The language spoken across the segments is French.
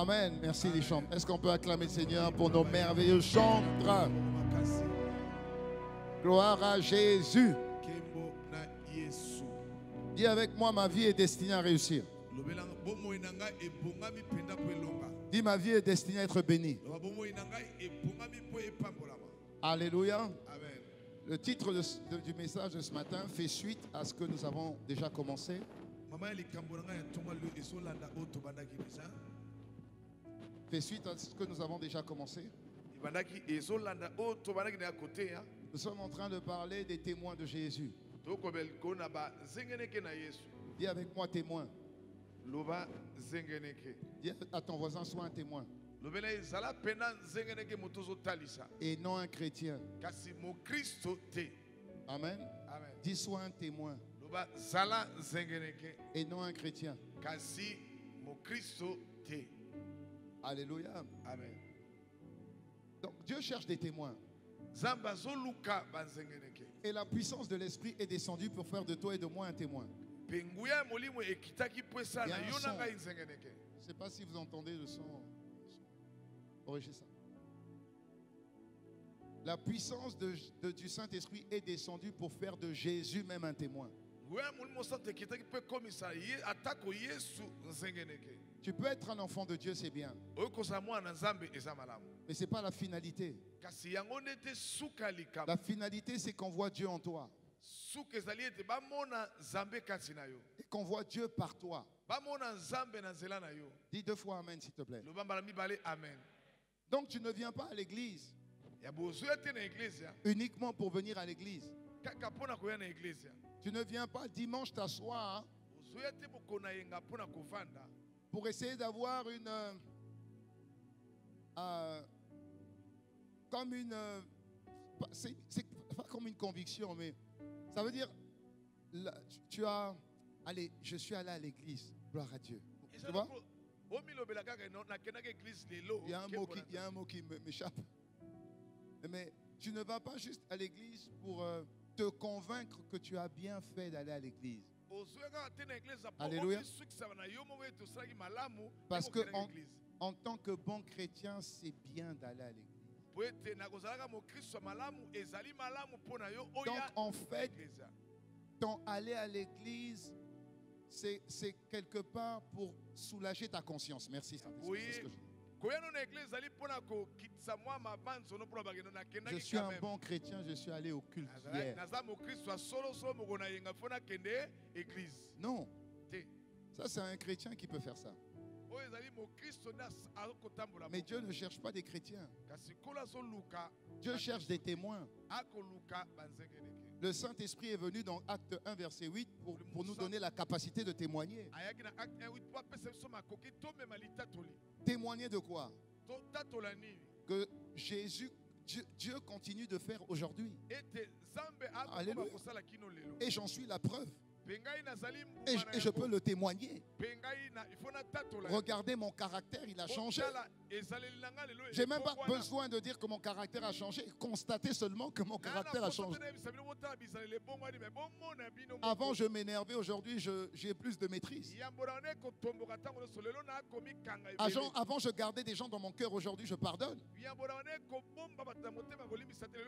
Amen. Merci les chantres. Est-ce qu'on peut acclamer le Seigneur pour nos merveilleux chantres? Gloire à Jésus. Dis avec moi, ma vie est destinée à réussir. Dis, ma vie est destinée à être bénie. Alléluia. Le titre du message de ce matin fait suite à ce que nous avons déjà commencé. Fait suite à ce que nous avons déjà commencé. Nous sommes en train de parler des témoins de Jésus. Dis avec moi témoin. Dis à ton voisin, sois un témoin. Et non un chrétien. Amen. Dis sois un témoin. Et non un chrétien. Alléluia. Amen. Donc Dieu cherche des témoins. Et la puissance de l'Esprit est descendue pour faire de toi et de moi un témoin. Je ne sais pas si vous entendez le son. Enregistre ça. La puissance du Saint-Esprit est descendue pour faire de Jésus même un témoin. Tu peux être un enfant de Dieu, c'est bien. Mais ce n'est pas la finalité. La finalité, c'est qu'on voit Dieu en toi. Et qu'on voit Dieu par toi. Dis 2 fois Amen, s'il te plaît. Donc tu ne viens pas à l'église uniquement pour venir à l'église. Tu ne viens pas dimanche t'asseoir pour essayer d'avoir c'est pas comme une conviction, mais ça veut dire allez, je suis allé à l'église, gloire à Dieu. Tu vois? Il y a un mot qui m'échappe. Mais tu ne vas pas juste à l'église pour te convaincre que tu as bien fait d'aller à l'église. Alléluia. Parce que en tant que bon chrétien, c'est bien d'aller à l'église. Donc en fait, ton aller à l'église, c'est quelque part pour soulager ta conscience. Merci, Saint-Esprit. C'est ce que je dis. Je suis un bon chrétien, je suis allé au culte hier. Non. Ça, c'est un chrétien qui peut faire ça. Mais Dieu ne cherche pas des chrétiens. Dieu cherche des témoins. Le Saint-Esprit est venu dans Acte 1, verset 8 pour nous donner la capacité de témoigner. Témoigner de quoi? Que Dieu continue de faire aujourd'hui. Alléluia. Et j'en suis la preuve. Et je peux le témoigner. Regardez mon caractère, il a changé. J'ai même pas besoin de dire que mon caractère a changé. Constatez seulement que mon caractère a changé. Avant, je m'énervais. Aujourd'hui, j'ai plus de maîtrise. Avant, je gardais des gens dans mon cœur. Aujourd'hui, je pardonne.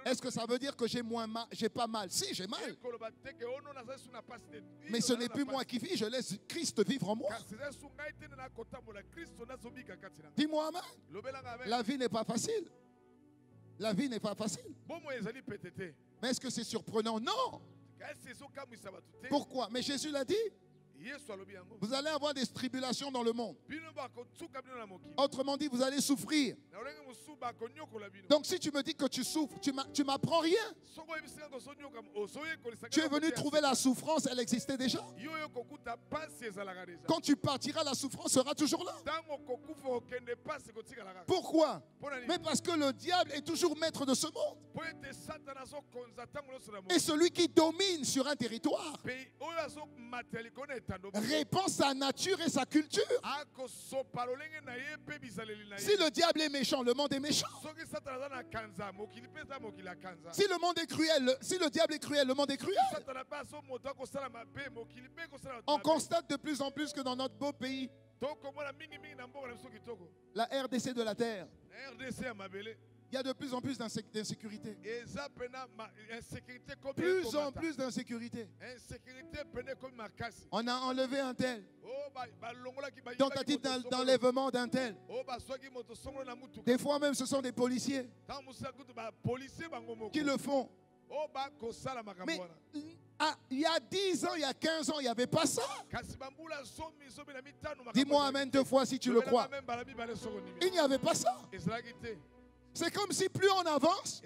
Est-ce que ça veut dire que j'ai pas mal? Si, j'ai mal. Mais ce n'est plus moi qui vis, je laisse Christ vivre en moi. Dis-moi amen. La vie n'est pas facile. La vie n'est pas facile. Mais est-ce que c'est surprenant? Non. Pourquoi? Mais Jésus l'a dit. Vous allez avoir des tribulations dans le monde. Autrement dit, vous allez souffrir. Donc si tu me dis que tu souffres, tu m'apprends rien. Tu es venu trouver la souffrance, elle existait déjà. Quand tu partiras, la souffrance sera toujours là. Pourquoi? Mais parce que le diable est toujours maître de ce monde. Et celui qui domine sur un territoire répand sa nature et sa culture. Si le diable est méchant, le monde est méchant. Si le monde est cruel, si le diable est cruel, le monde est cruel. On constate de plus en plus que dans notre beau pays, La RDC de la terre. Il y a de plus en plus d'insécurité. Plus en plus d'insécurité. On a enlevé un tel. Tentative d'enlèvement d'un tel. Des fois même ce sont des policiers qui le font. Mais il y a 10 ans, il y a 15 ans, il n'y avait pas ça. Dis-moi amen 2 fois si tu le crois. Il n'y avait pas ça. C'est comme si plus on avance,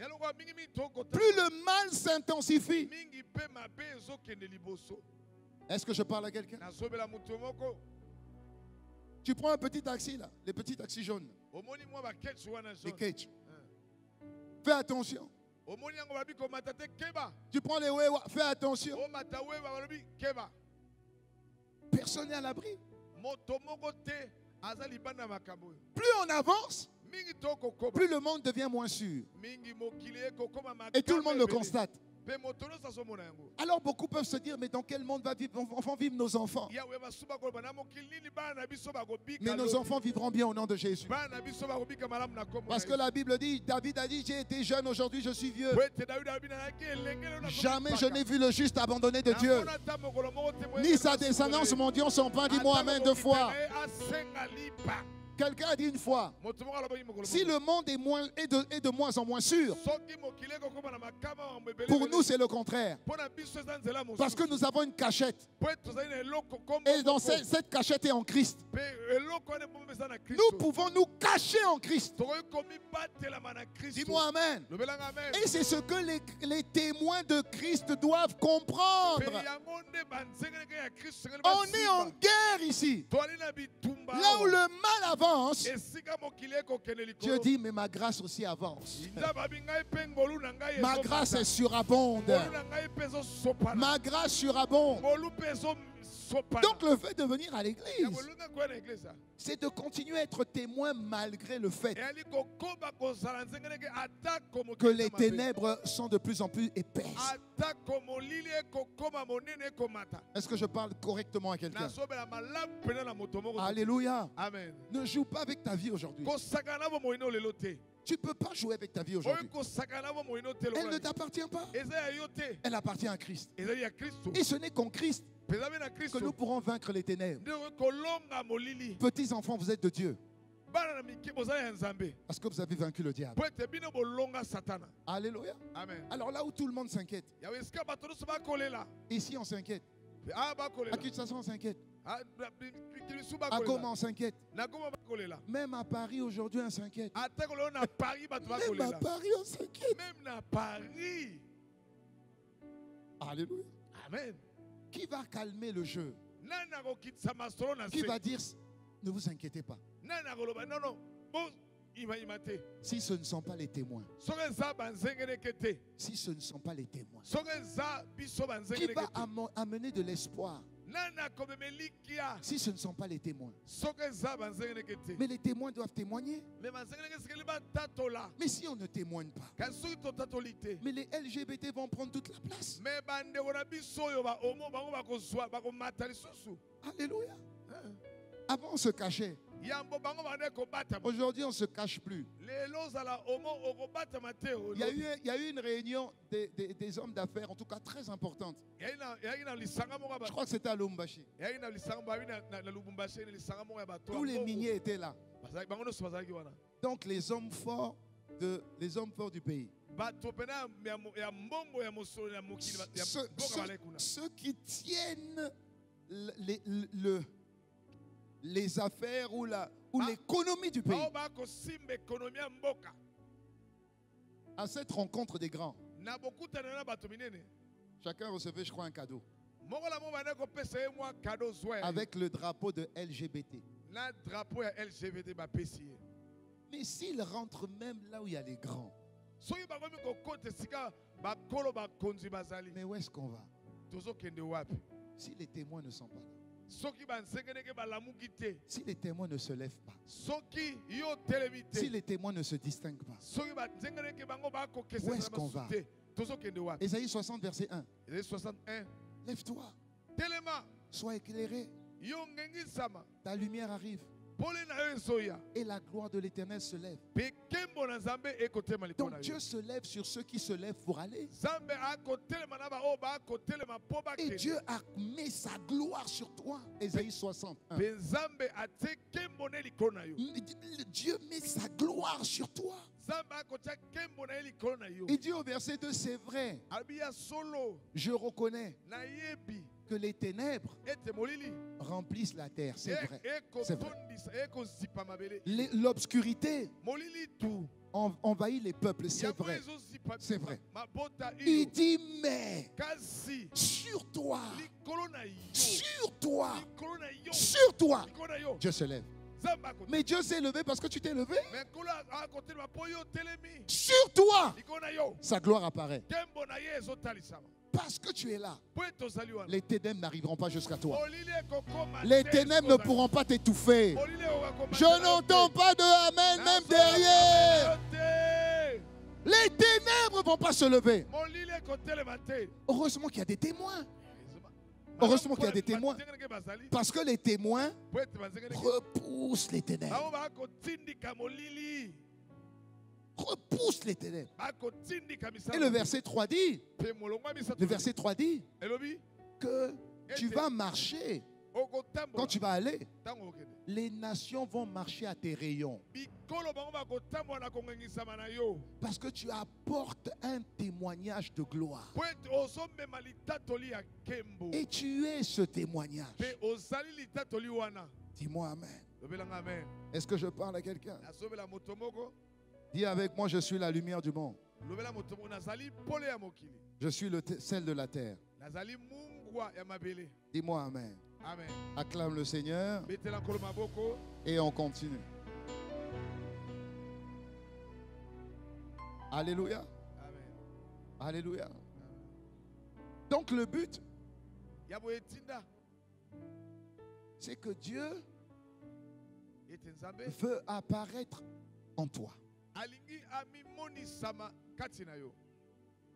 plus le mal s'intensifie. Est-ce que je parle à quelqu'un? Tu prends un petit taxi là, les petits taxis jaunes. Les catch. Fais attention. Tu prends les wewa, fais attention. Personne n'est à l'abri. Plus on avance, plus le monde devient moins sûr. Et tout le monde le constate. Alors beaucoup peuvent se dire, mais dans quel monde vont vivre nos enfants? Mais nos enfants vivront bien au nom de Jésus. Parce que la Bible dit, David a dit, j'ai été jeune, aujourd'hui je suis vieux. Jamais je n'ai vu le juste abandonné de Dieu. Ni sa descendance mendiant son pain. Dis-moi amen 2 fois. Quelqu'un a dit une fois, si le monde est de moins en moins sûr, pour nous c'est le contraire. Parce que nous avons une cachette. Et dans cette cachette est en Christ. Nous pouvons nous cacher en Christ. Dis-moi amen. Et c'est ce que les témoins de Christ doivent comprendre. On est en guerre ici. Là où le mal avance, Dieu dit, mais ma grâce aussi avance. Ma grâce est surabonde. Ma grâce surabonde. Donc le fait de venir à l'église, c'est de continuer à être témoin malgré le fait que les ténèbres sont de plus en plus épaisses. Est-ce que je parle correctement à quelqu'un? Alléluia. Amen. Ne joue pas avec ta vie aujourd'hui. Tu ne peux pas jouer avec ta vie aujourd'hui. Elle ne t'appartient pas. Elle appartient à Christ. Et ce n'est qu'en Christ que nous pourrons vaincre les ténèbres. Petits enfants, vous êtes de Dieu. Parce que vous avez vaincu le diable. Alléluia. Amen. Alors là où tout le monde s'inquiète, ici on s'inquiète. À Kinshasa on s'inquiète. À Goma on s'inquiète. Même à Paris aujourd'hui on s'inquiète. Même à Paris on s'inquiète. Même à Paris. Alléluia. Amen. Qui va calmer le jeu? Qui va dire, ne vous inquiétez pas? Si ce ne sont pas les témoins. Si ce ne sont pas les témoins. Qui va amener de l'espoir? Si ce ne sont pas les témoins. Mais les témoins doivent témoigner. Mais si on ne témoigne pas, mais les LGBT vont prendre toute la place. Alléluia. Avant on se cachait. Aujourd'hui on ne se cache plus. Il y a eu une réunion des hommes d'affaires, en tout cas très importante. Je crois que c'était à Lubumbashi. Tous les miniers étaient là. Donc les hommes forts du pays. Ceux qui tiennent les affaires ou l'économie du pays. À cette rencontre des grands, chacun recevait, je crois, un cadeau avec le drapeau de LGBT. Mais s'ils rentrent même là où il y a les grands, mais où est-ce qu'on va? Si les témoins ne sont pas là, si les témoins ne se lèvent pas, si les témoins ne se distinguent pas, où est-ce qu'on va? Ésaïe 60, verset 1. Lève-toi, sois éclairé, ta lumière arrive. Et la gloire de l'Éternel se lève. Donc Dieu se lève sur ceux qui se lèvent pour aller. Et Dieu a mis sa gloire sur toi. Ésaïe 61. Dieu met sa gloire sur toi. Il dit au verset 2, c'est vrai. Je reconnais que les ténèbres remplissent la terre. C'est vrai. C'est vrai. L'obscurité envahit les peuples. C'est vrai. C'est vrai. Il dit, mais sur toi, Dieu se lève. Mais Dieu s'est levé parce que tu t'es levé. Sur toi, sa gloire apparaît. Parce que tu es là, les ténèbres n'arriveront pas jusqu'à toi. Les ténèbres ne pourront pas t'étouffer. Je n'entends pas de amen même derrière. Les ténèbres ne vont pas se lever. Heureusement qu'il y a des témoins. Heureusement qu'il y a des témoins. Parce que les témoins repoussent les ténèbres. Repousse les ténèbres. Et le verset 3 dit que tu vas marcher. Quand tu vas aller, les nations vont marcher à tes rayons. Parce que tu apportes un témoignage de gloire. Et tu es ce témoignage. Dis-moi amen. Est-ce que je parle à quelqu'un? Dis avec moi, je suis la lumière du monde. Je suis le sel de la terre. Dis-moi amen. Amen. Acclame le Seigneur et on continue. Alléluia. Amen. Alléluia. Amen. Donc le but, c'est que Dieu veut apparaître en toi.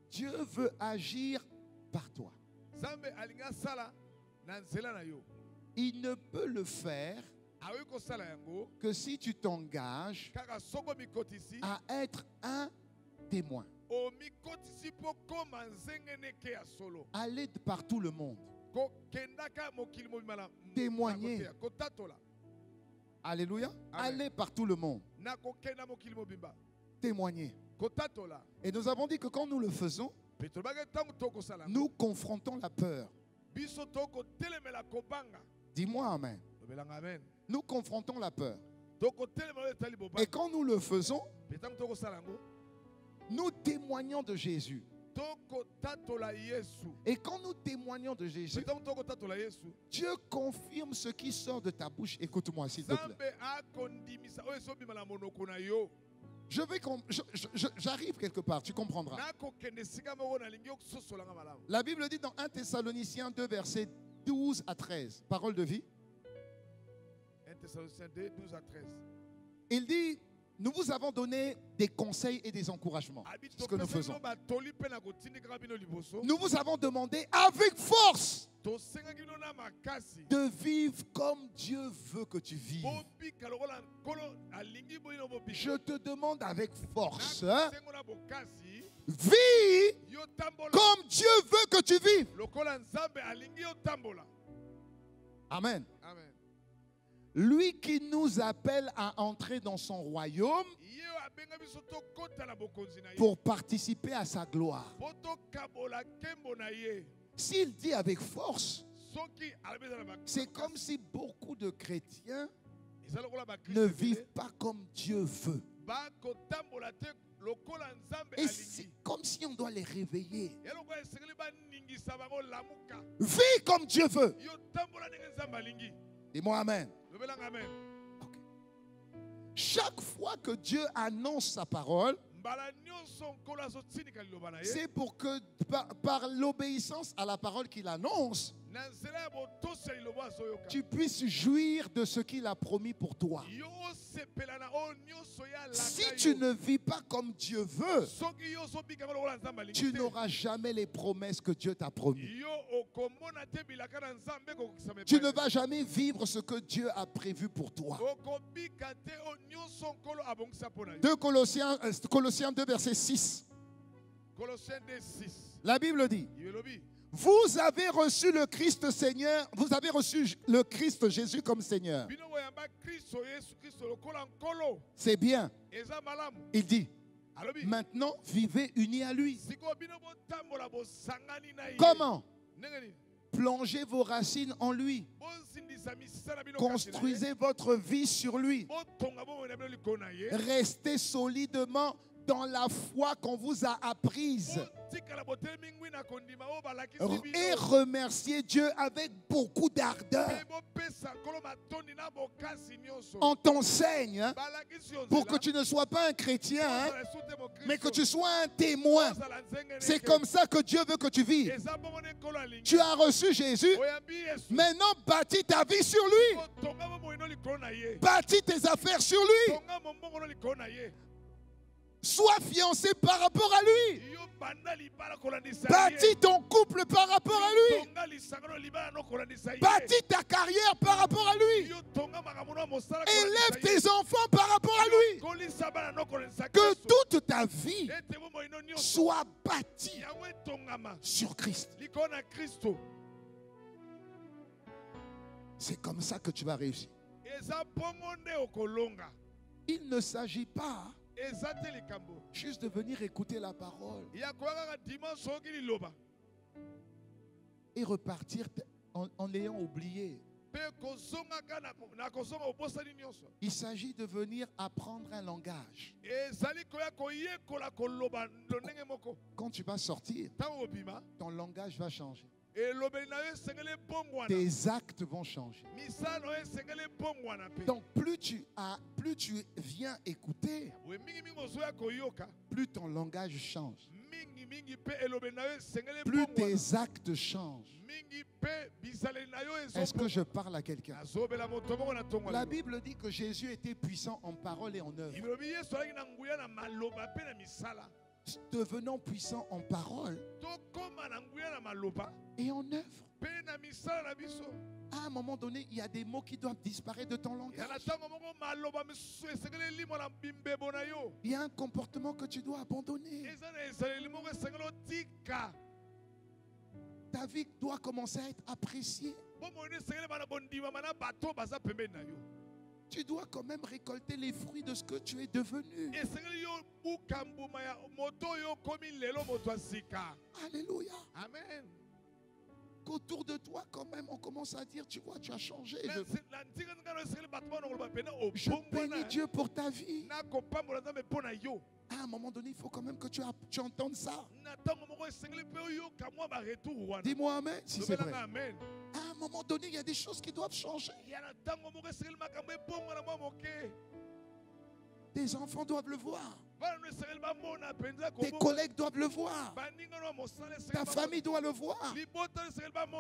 Dieu veut agir par toi. Il ne peut le faire que si tu t'engages à être un témoin. Aller par tout le monde. Témoigner. Alléluia. Aller par tout le monde. Témoigner. Et nous avons dit que quand nous le faisons, nous confrontons la peur. Dis-moi amen. Nous confrontons la peur. Et quand nous le faisons, nous témoignons de Jésus. Et quand nous témoignons de Jésus, Dieu confirme ce qui sort de ta bouche. Écoute-moi s'il te plaît. J'arrive quelque part, tu comprendras. La Bible dit dans 1 Thessaloniciens 2, versets 12 à 13, parole de vie. 1 Thessaloniciens 2, 12 à 13. Il dit, nous vous avons donné des conseils et des encouragements. C'est ce que nous faisons. Nous vous avons demandé avec force de vivre comme Dieu veut que tu vives. Je te demande avec force, hein? Vis comme Dieu veut que tu vives. Amen. Amen. Lui qui nous appelle à entrer dans son royaume pour participer à sa gloire. S'il dit avec force, c'est comme si beaucoup de chrétiens ne vivent pas comme Dieu veut. Et c'est comme si on doit les réveiller. Vis comme Dieu veut. Dis-moi amen. Okay. Chaque fois que Dieu annonce sa parole, c'est pour que par l'obéissance à la parole qu'il annonce, tu puisses jouir de ce qu'il a promis pour toi. Si tu ne vis pas comme Dieu veut, tu n'auras jamais les promesses que Dieu t'a promis. Tu ne vas jamais vivre ce que Dieu a prévu pour toi. 2 Colossiens 2, verset 6. La Bible dit: vous avez reçu le Christ Seigneur, vous avez reçu le Christ Jésus comme Seigneur. C'est bien. Il dit: maintenant, vivez unis à lui. Comment? Plongez vos racines en lui. Construisez votre vie sur lui. Restez solidement dans la foi qu'on vous a apprise. Et remerciez Dieu avec beaucoup d'ardeur. On t'enseigne pour que tu ne sois pas un chrétien, mais que tu sois un témoin. C'est comme ça que Dieu veut que tu vives. Tu as reçu Jésus. Maintenant, bâtis ta vie sur lui. Bâtis tes affaires sur lui. Sois fiancé par rapport à lui. Bâtis ton couple par rapport à lui. Bâtis ta carrière par rapport à lui. Élève tes enfants par rapport à lui. Que toute ta vie soit bâtie sur Christ. C'est comme ça que tu vas réussir. Il ne s'agit pas juste de venir écouter la parole et repartir en ayant oublié. Il s'agit de venir apprendre un langage. Quand tu vas sortir, ton langage va changer. Tes actes vont changer. Donc plus tu viens écouter, plus ton langage change. Plus tes actes changent. Est-ce que je parle à quelqu'un? La Bible dit que Jésus était puissant en parole et en œuvre. Devenons puissants en parole et en œuvre. À un moment donné, il y a des mots qui doivent disparaître de ton langage. Il y a un comportement que tu dois abandonner. Ta vie doit commencer à être appréciée. Tu dois quand même récolter les fruits de ce que tu es devenu. Alléluia. Amen. Qu'autour de toi, quand même, on commence à dire, tu vois, tu as changé. Je bénis Dieu pour ta vie. À un moment donné, il faut quand même que tu entendes ça. Dis-moi amen si c'est vrai. À un moment donné, il y a des choses qui doivent changer. Tes enfants doivent le voir. Tes collègues doivent le voir. Ta famille doit le voir.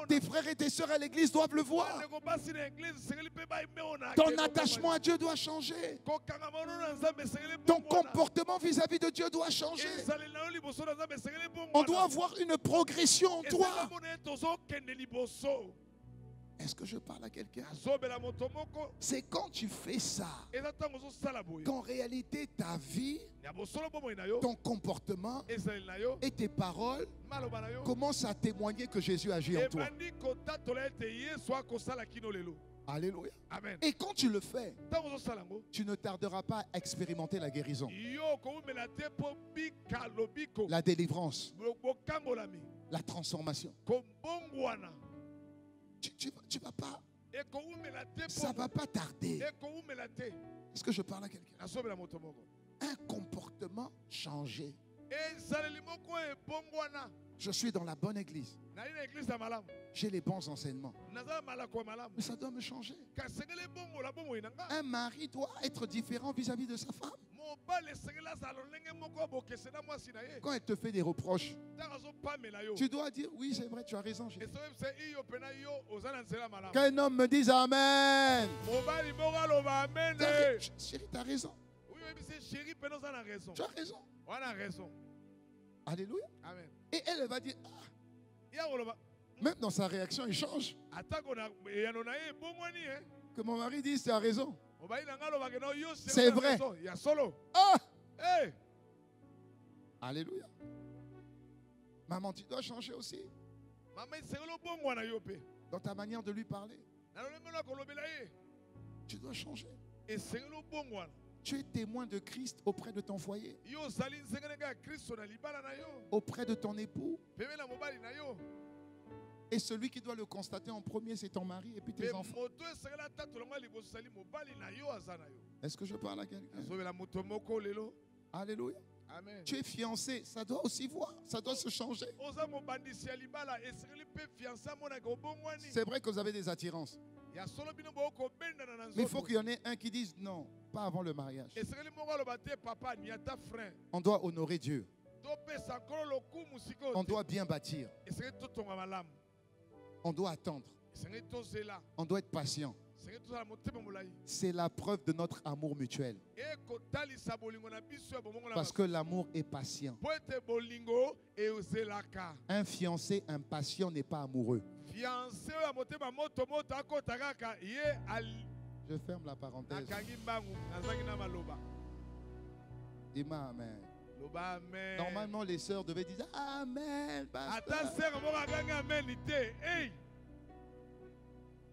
Tes frères et tes sœurs à l'église doivent le voir. Ton attachement à Dieu doit changer. Ton comportement vis-à-vis de Dieu doit changer. On doit avoir une progression en toi. Est-ce que je parle à quelqu'un? C'est quand tu fais ça qu'en réalité ta vie, ton comportement et tes paroles commencent à témoigner que Jésus agit en toi. Alléluia. Amen. Et quand tu le fais, tu ne tarderas pas à expérimenter la guérison, la délivrance, la transformation. Tu vas pas. Ça ne va pas tarder. Est-ce que je parle à quelqu'un? Un comportement changé. Je suis dans la bonne église. J'ai les bons enseignements. Mais ça doit me changer. Un mari doit être différent vis-à-vis de sa femme. Quand elle te fait des reproches, Tu dois dire, oui, c'est vrai, tu as raison. Qu'un homme me dise Amen. Chérie, tu as raison. Tu as raison. Alléluia. Amen. Et elle va dire, même dans sa réaction, il change. Que mon mari dise, tu as raison. C'est vrai. Ah! Hey! Alléluia. Maman, tu dois changer aussi dans ta manière de lui parler. Tu dois changer. Tu es témoin de Christ auprès de ton foyer, auprès de ton époux. Et celui qui doit le constater en premier, c'est ton mari et puis tes enfants. Est-ce que je parle à quelqu'un? Alléluia. Amen. Tu es fiancé, ça doit aussi voir, ça doit se changer. C'est vrai que vous avez des attirances. Mais il faut qu'il y en ait un qui dise non, pas avant le mariage. On doit honorer Dieu. On doit bien bâtir. On doit attendre. On doit être patient. C'est la preuve de notre amour mutuel. Parce que l'amour est patient. Un fiancé impatient n'est pas amoureux. Je ferme la parenthèse. Dis-moi Amen. Normalement, les sœurs devaient dire Amen.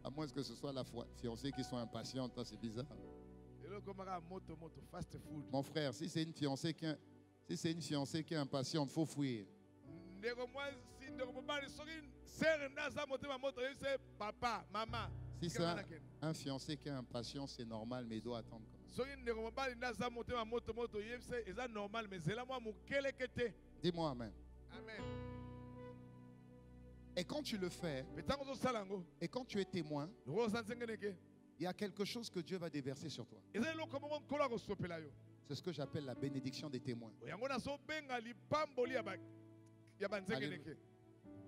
À moins que ce soit la fiancée qui soit impatiente, c'est bizarre. Mon frère, si c'est une fiancée qui est impatiente, il faut fuir. Si c'est un fiancé qui est impatient, c'est normal, mais il doit attendre. Dis-moi Amen. Amen. Et quand tu le fais, et quand tu es témoin, il y a quelque chose que Dieu va déverser sur toi. C'est ce que j'appelle la bénédiction des témoins. Alléluia.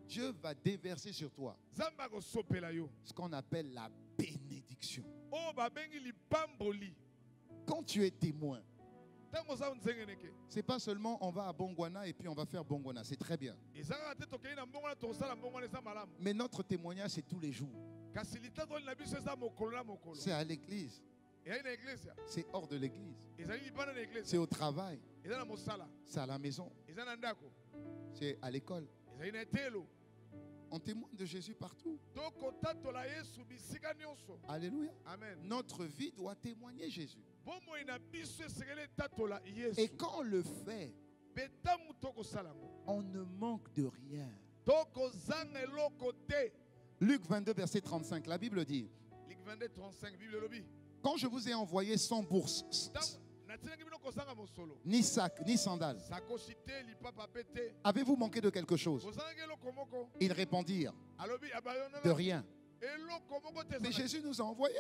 Dieu va déverser sur toi ce qu'on appelle la bénédiction. Quand tu es témoin, c'est pas seulement on va à Bongwana et puis on va faire Bongwana, c'est très bien. Mais notre témoignage, c'est tous les jours. C'est à l'église. C'est hors de l'église. C'est au travail. C'est à la maison. C'est à l'école. On témoigne de Jésus partout. Alléluia. Amen. Notre vie doit témoigner Jésus. Et quand on le fait, on ne manque de rien. Luc 22, verset 35, la Bible dit, quand je vous ai envoyé sans bourse, ni sac, ni sandales, avez-vous manqué de quelque chose? Ils répondirent, de rien. Mais Jésus nous a envoyés.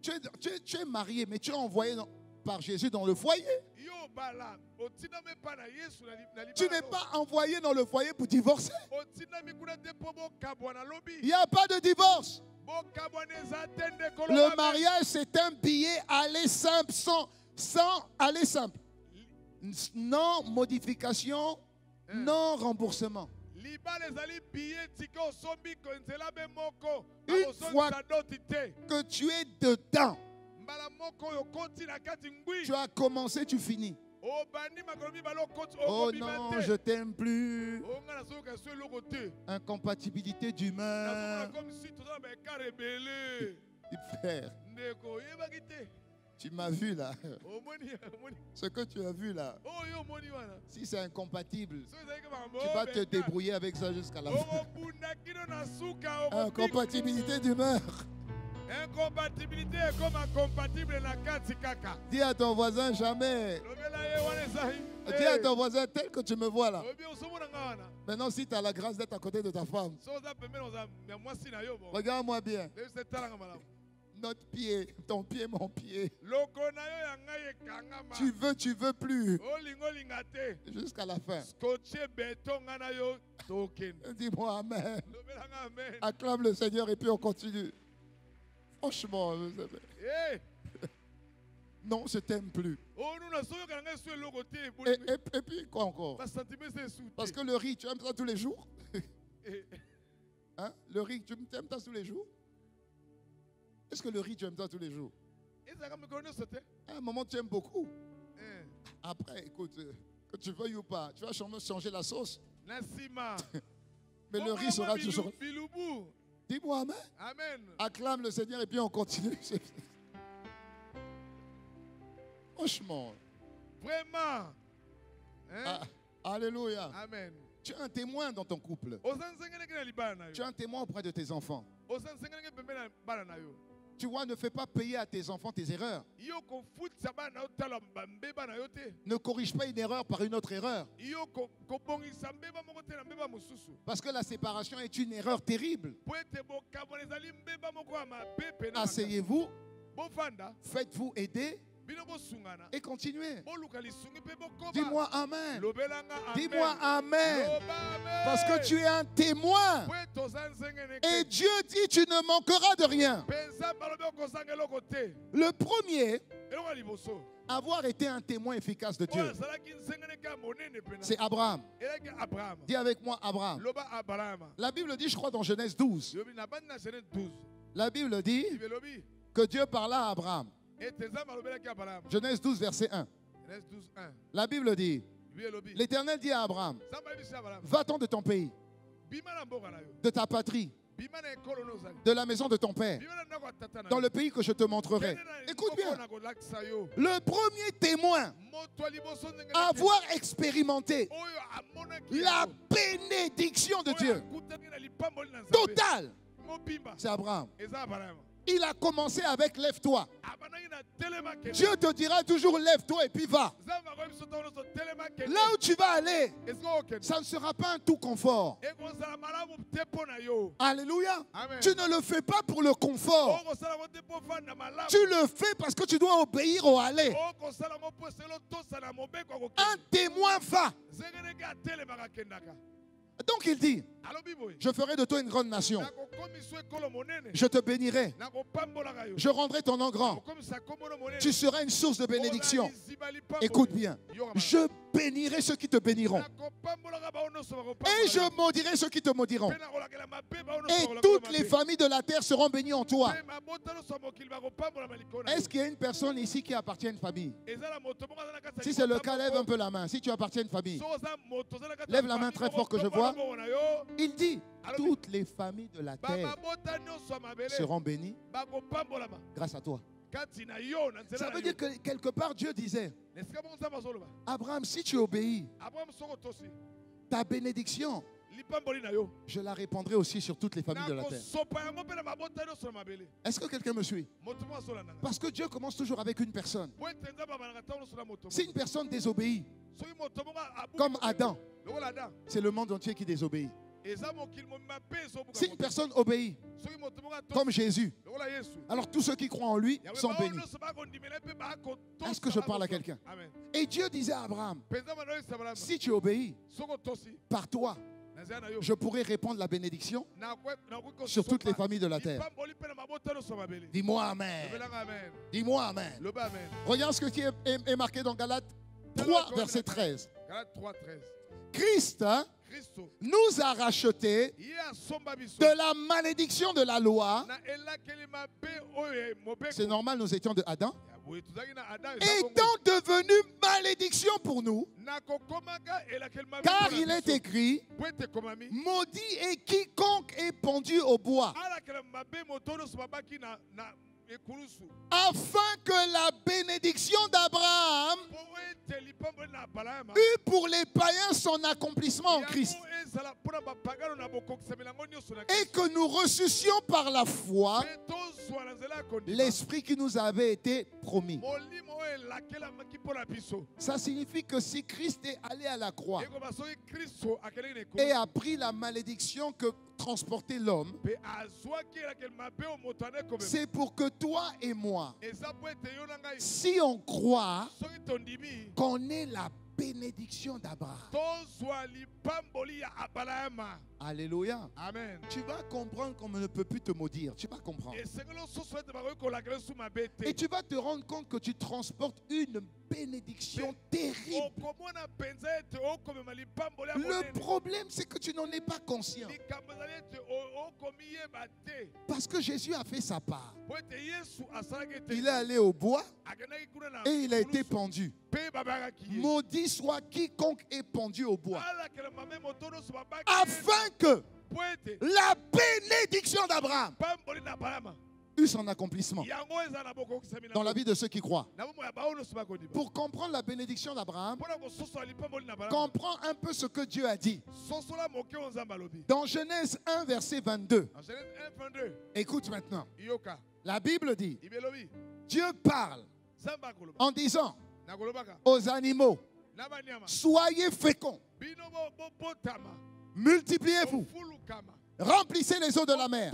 Tu es marié, mais tu es envoyé par Jésus dans le foyer. Tu n'es pas envoyé dans le foyer pour divorcer. Il n'y a pas de divorce. Le mariage, c'est un billet aller simple, sans aller simple. Non modification, non remboursement. Une fois que tu es dedans, tu as commencé, tu finis. Oh non, je t'aime plus. Incompatibilité d'humeur. Frère, tu m'as vu là. Ce que tu as vu là. Si c'est incompatible, tu vas te débrouiller avec ça jusqu'à la fin. Incompatibilité d'humeur. Incompatibilité est comme incompatible na kati kaka. Dis à ton voisin jamais. Dis à ton voisin tel que tu me vois là. Maintenant, si tu as la grâce d'être à côté de ta femme, regarde-moi bien. Notre pied, ton pied, mon pied. Loko na yo ya ngai ekangama. Tu veux plus. Olinga te. Jusqu'à la fin. Scotché béton nga na yo token. Dis-moi amen. Lobelanga amen. Acclame le Seigneur et puis on continue. Franchement, Eh. non, je t'aime plus. Oh, nous na soyo kana ngai soyo loko te. Et puis quoi encore? Ba sentiment c'est sous. Parce que le riz, tu aimes ça tous les jours? Hein? Le riz, tu aimes ça tous les jours? Est-ce que le riz, tu aimes ça tous les jours? À un moment, tu aimes beaucoup. Après, écoute, que tu veuilles ou pas, tu vas changer la sauce. Mais le riz sera toujours... Dis-moi amen. Amen. Acclame le Seigneur et puis on continue. Franchement. Vraiment. Ah, alléluia. Amen. Tu es un témoin dans ton couple. Tu es un témoin auprès de tes enfants. Tu vois, ne fais pas payer à tes enfants tes erreurs. Ne corrige pas une erreur par une autre erreur. Parce que la séparation est une erreur terrible. Asseyez-vous, faites-vous aider et continuez. Dis-moi amen. Dis-moi amen. Parce que tu es un témoin. Et Dieu dit tu ne manqueras de rien. Le premier, avoir été un témoin efficace de Dieu, c'est Abraham. Dis avec moi Abraham. La Bible dit, je crois dans Genèse 12. La Bible dit que Dieu parla à Abraham. Genèse 12, verset 1. La Bible dit, l'Éternel dit à Abraham, va-t'en de ton pays, de ta patrie, de la maison de ton père, dans le pays que je te montrerai. Écoute bien, le premier témoin à avoir expérimenté la bénédiction de Dieu totale, c'est Abraham. Il a commencé avec lève-toi. Dieu te dira toujours lève-toi et puis va. Là où tu vas aller, ça ne sera pas un tout confort. Alléluia. Amen. Tu ne le fais pas pour le confort. Tu le fais parce que tu dois obéir au aller. Un témoin va. Donc il dit, je ferai de toi une grande nation. Je te bénirai. Je rendrai ton nom grand. Tu seras une source de bénédiction. Écoute bien. Je bénirai ceux qui te béniront. Et je maudirai ceux qui te maudiront. Et toutes les familles de la terre seront bénies en toi. Est-ce qu'il y a une personne ici qui appartient à une famille? Si c'est le cas, lève un peu la main. Si tu appartiens à une famille, lève la main très fort que je vois. Il dit, toutes les familles de la terre seront bénies grâce à toi. Ça veut dire que quelque part Dieu disait, Abraham, si tu obéis, ta bénédiction, je la répandrai aussi sur toutes les familles de la terre. Est-ce que quelqu'un me suit? Parce que Dieu commence toujours avec une personne. Si une personne désobéit, comme Adam, c'est le monde entier qui désobéit. Si une personne obéit, comme Jésus, alors tous ceux qui croient en lui sont bénis. Est-ce que je parle à quelqu'un? Et Dieu disait à Abraham, si tu obéis, par toi, je pourrai répandre la bénédiction sur toutes les familles de la terre. Dis-moi amen. Dis-moi amen. Regarde ce qui est marqué dans Galates 3, verset 13. Christ nous a rachetés de la malédiction de la loi. C'est normal, nous étions de Adam. Étant devenu malédiction pour nous, car il est écrit, maudit est quiconque est pendu au bois, afin que la bénédiction d'Abraham eût pour les païens son accomplissement en Christ. et que nous ressuscions par la foi l'esprit qui nous avait été promis. Ça signifie que si Christ est allé à la croix et a pris la malédiction que transportait l'homme, c'est pour que toi et moi, si on croit qu'on est la bénédiction d'Abraham. Alléluia. Amen. Tu vas comprendre qu'on ne peut plus te maudire. Tu vas comprendre. Et tu vas te rendre compte que tu transportes une bénédiction terrible. Le problème, c'est que tu n'en es pas conscient. Parce que Jésus a fait sa part. Il est allé au bois et il a été pendu. Maudit soit quiconque est pendu au bois. Afin que la bénédiction d'Abraham eut son accomplissement dans la vie de ceux qui croient. Pour comprendre la bénédiction d'Abraham, comprends un peu ce que Dieu a dit. Dans Genèse 1, verset 22. Écoute maintenant. La Bible dit, Dieu parle en disant aux animaux, soyez féconds, multipliez-vous, remplissez les eaux de la mer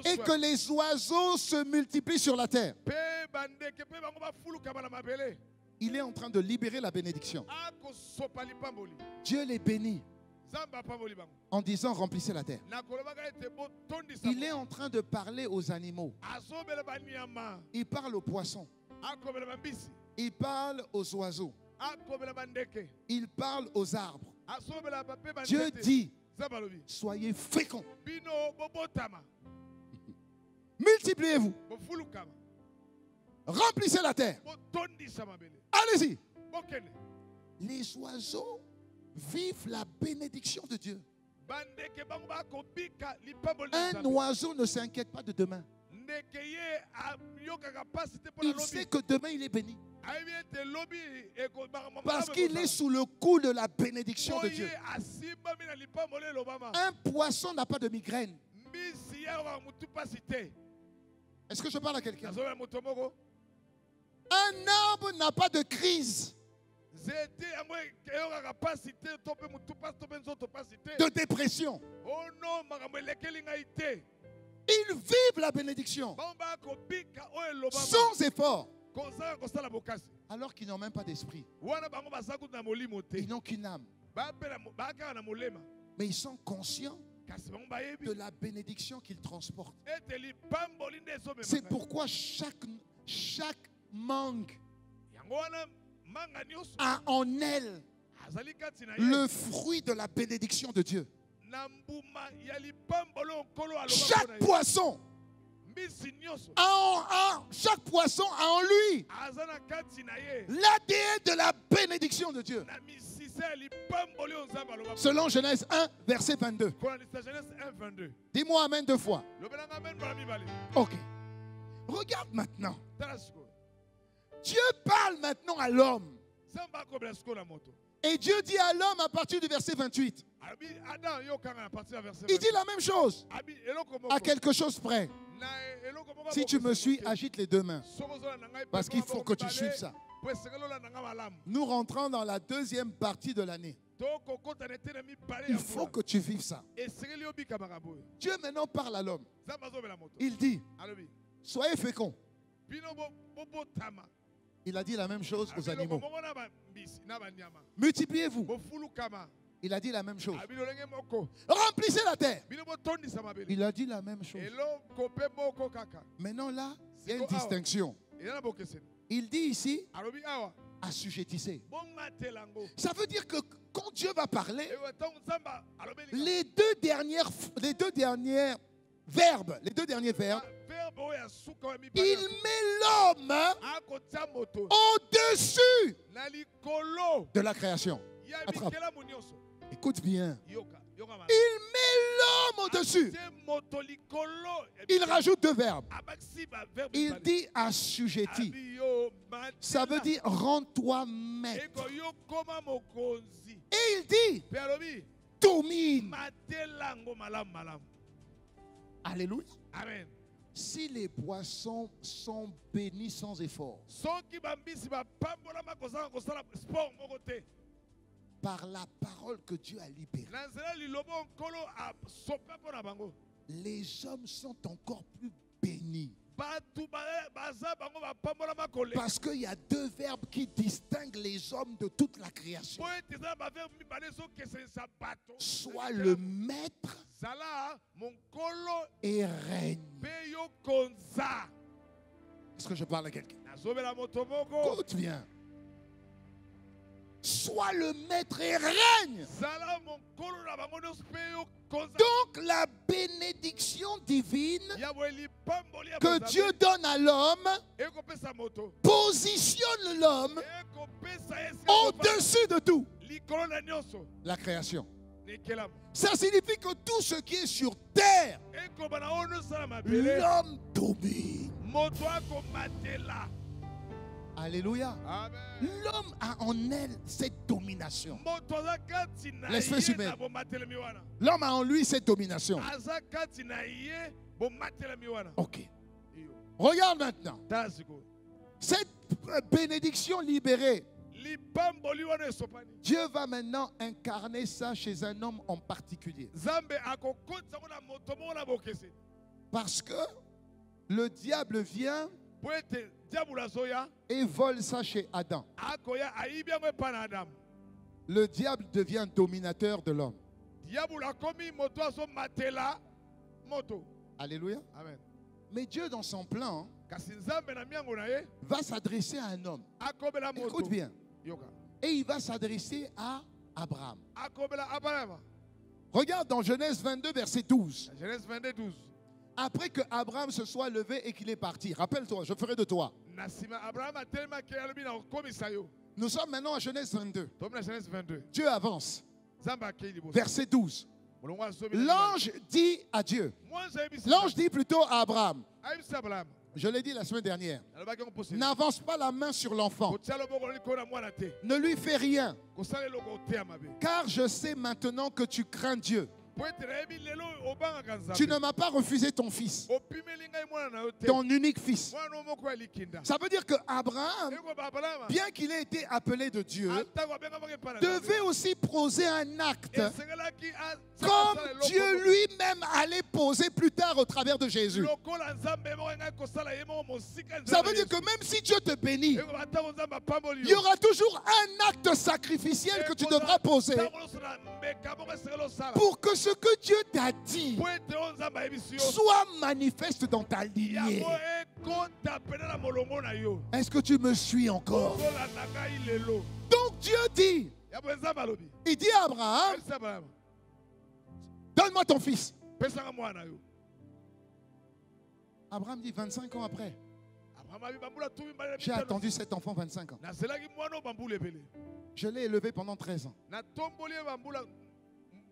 et que les oiseaux se multiplient sur la terre. Il est en train de libérer la bénédiction. Dieu les bénit en disant remplissez la terre. Il est en train de parler aux animaux. Il parle aux poissons. Il parle aux oiseaux. Il parle aux arbres. Dieu dit, soyez féconds. Multipliez-vous. Remplissez la terre. Allez-y. Les oiseaux vivent la bénédiction de Dieu. Un oiseau ne s'inquiète pas de demain. Il sait que demain il est béni. Parce qu'il est sous le coup de la bénédiction de Dieu. Un poisson n'a pas de migraine. Est-ce que je parle à quelqu'un? Un arbre n'a pas de crise, de dépression. Ils vivent la bénédiction sans effort, alors qu'ils n'ont même pas d'esprit. Ils n'ont qu'une âme. Mais ils sont conscients de la bénédiction qu'ils transportent. C'est pourquoi chaque mangue a en elle le fruit de la bénédiction de Dieu. Chaque poisson chaque poisson a en lui l'ADN de la bénédiction de Dieu. Selon Genèse 1, verset 22. Dis-moi amen 2 fois. Ok. Regarde maintenant. Dieu parle maintenant à l'homme. Et Dieu dit à l'homme à partir du verset 28. Il dit la même chose. À quelque chose près. Si tu me suis, agite les 2 mains. Parce qu'il faut que tu suives ça. Nous rentrons dans la 2e partie de l'année. Il faut que tu vives ça. Dieu maintenant parle à l'homme. Il dit, soyez féconds. Il a dit la même chose aux animaux. Multipliez-vous. Il a dit la même chose. Remplissez la terre. Il a dit la même chose. Maintenant là, il y a une distinction. Il dit ici, assujettissez. Ça veut dire que quand Dieu va parler, les deux derniers verbes, il met l'homme au-dessus de la création. Attrape. Écoute bien. Il met l'homme au-dessus. Il rajoute 2 verbes. Il dit assujetti. Ça veut dire rends-toi maître. Et il dit domine. matela ngo malamu malamu. Alléluia. Amen. Si les poissons sont bénis sans effort, Soki bambisi ba pambola makozanga kosala sport moko te. par la parole que Dieu a libérée, Na nzela lilobo nkolo a sopa pona bango. les hommes sont encore plus bénis. Batu baza bango ba pambola makole. Parce qu'il y a deux verbes qui distinguent les hommes de toute la création. Po eteza ba verbe mibale so kese sa bato. Soit le maître Zala mon kolo et règne. pe yo konza. Est-ce que je parle à quelqu'un? Nazobela moto moko. Écoute bien. Soit le maître et règne. Zala mon kolo na bango nyonso pe yo konza. Donc la bénédiction divine Ya boeli pamboli ya que bozambe. Dieu donne à l'homme Ekopesa moto. positionne l'homme Ekopesa esi au-dessus de tout. likolo na nyonso. La création. Nikelamu. Ça signifie que tout ce qui est sur terre, Ekoba na ono sala mabele. l'homme domine. Moto akomatela. Alléluia. Amen. L'homme a en elle cette domination. Moto aza kati na L'espèce ye humaine. na bomatelemi wana. L'homme a en lui cette domination. Aza kati na ye bomatelemi wana. Ok. Iyo. Regarde maintenant. Tala sikoyo. Cette bénédiction libérée, Lipamboli wana esopani. Dieu va maintenant incarner ça chez un homme en particulier. Nzambe akokotisa ngo na moto moko na bokeseni. Parce que le diable vient Po ete diabolo azoya et vole ça chez Adam. akoya ayibi yango epai na Adamu. Le diable devient dominateur de l'homme. Diabolo akomi moto azomatela moto. Alléluia. Amen. Mais Dieu, dans son plan, Kasi Nzambe na miango na ye va s'adresser à un homme. akobela moto. Écoute bien. Yoka. Et il va s'adresser à Abraham. Akobela Abraham. Regarde dans Genèse 22, verset 12. Genèse 22, 12. Après que Abraham se soit levé et qu'il est parti, rappelle-toi, je ferai de toi. Nasima Abraham atelemaki alobi na okomisa yo. Nous sommes maintenant à Genèse 22. Tomi na Genèse 22. Dieu avance. Nzambe akei liboso. Verset 12. Molongo azomi na L'ange dit à Dieu. mwanza ayebisi L'ange dit plutôt à Abraham. ayebisi Abraham. Je l'ai dit la semaine dernière. Alobaki yango poseli. N'avance pas la main sur l'enfant. Kotia loboko likolo na mwana te. Ne lui fais rien. Kosala eloko te ya mabe. Car je sais maintenant que tu crains Dieu. Po ete nayebi lelo obangaka Nzambe. Tu ne m'as pas refusé ton fils, Opimeli ngai mwana na yo te. ton unique fils. Mwana moko ya likinda. Ça veut dire que Abraham, Ekoba Abraham. bien qu'il ait été appelé de Dieu, Atako abengamaki epai na Nzambe. devait aussi poser un acte Esengelaki comme Dieu lui-même allait poser plus tard au travers de Jésus. lokola Nzambe moko ngai kosala ye moko mosika Ça veut dire que même si Dieu te bénit, Ekoba atako Nzambe apamboli il y yo. aura toujours un acte sacrificiel que tu devras poser pour que ce que Dieu t'a dit soit manifeste dans ta lignée. Est-ce que tu me suis encore? Donc Dieu dit, il dit à Abraham, donne-moi ton fils. Abraham dit 25 ans après. J'ai attendu cet enfant 25 ans. Je l'ai élevé pendant 13 ans.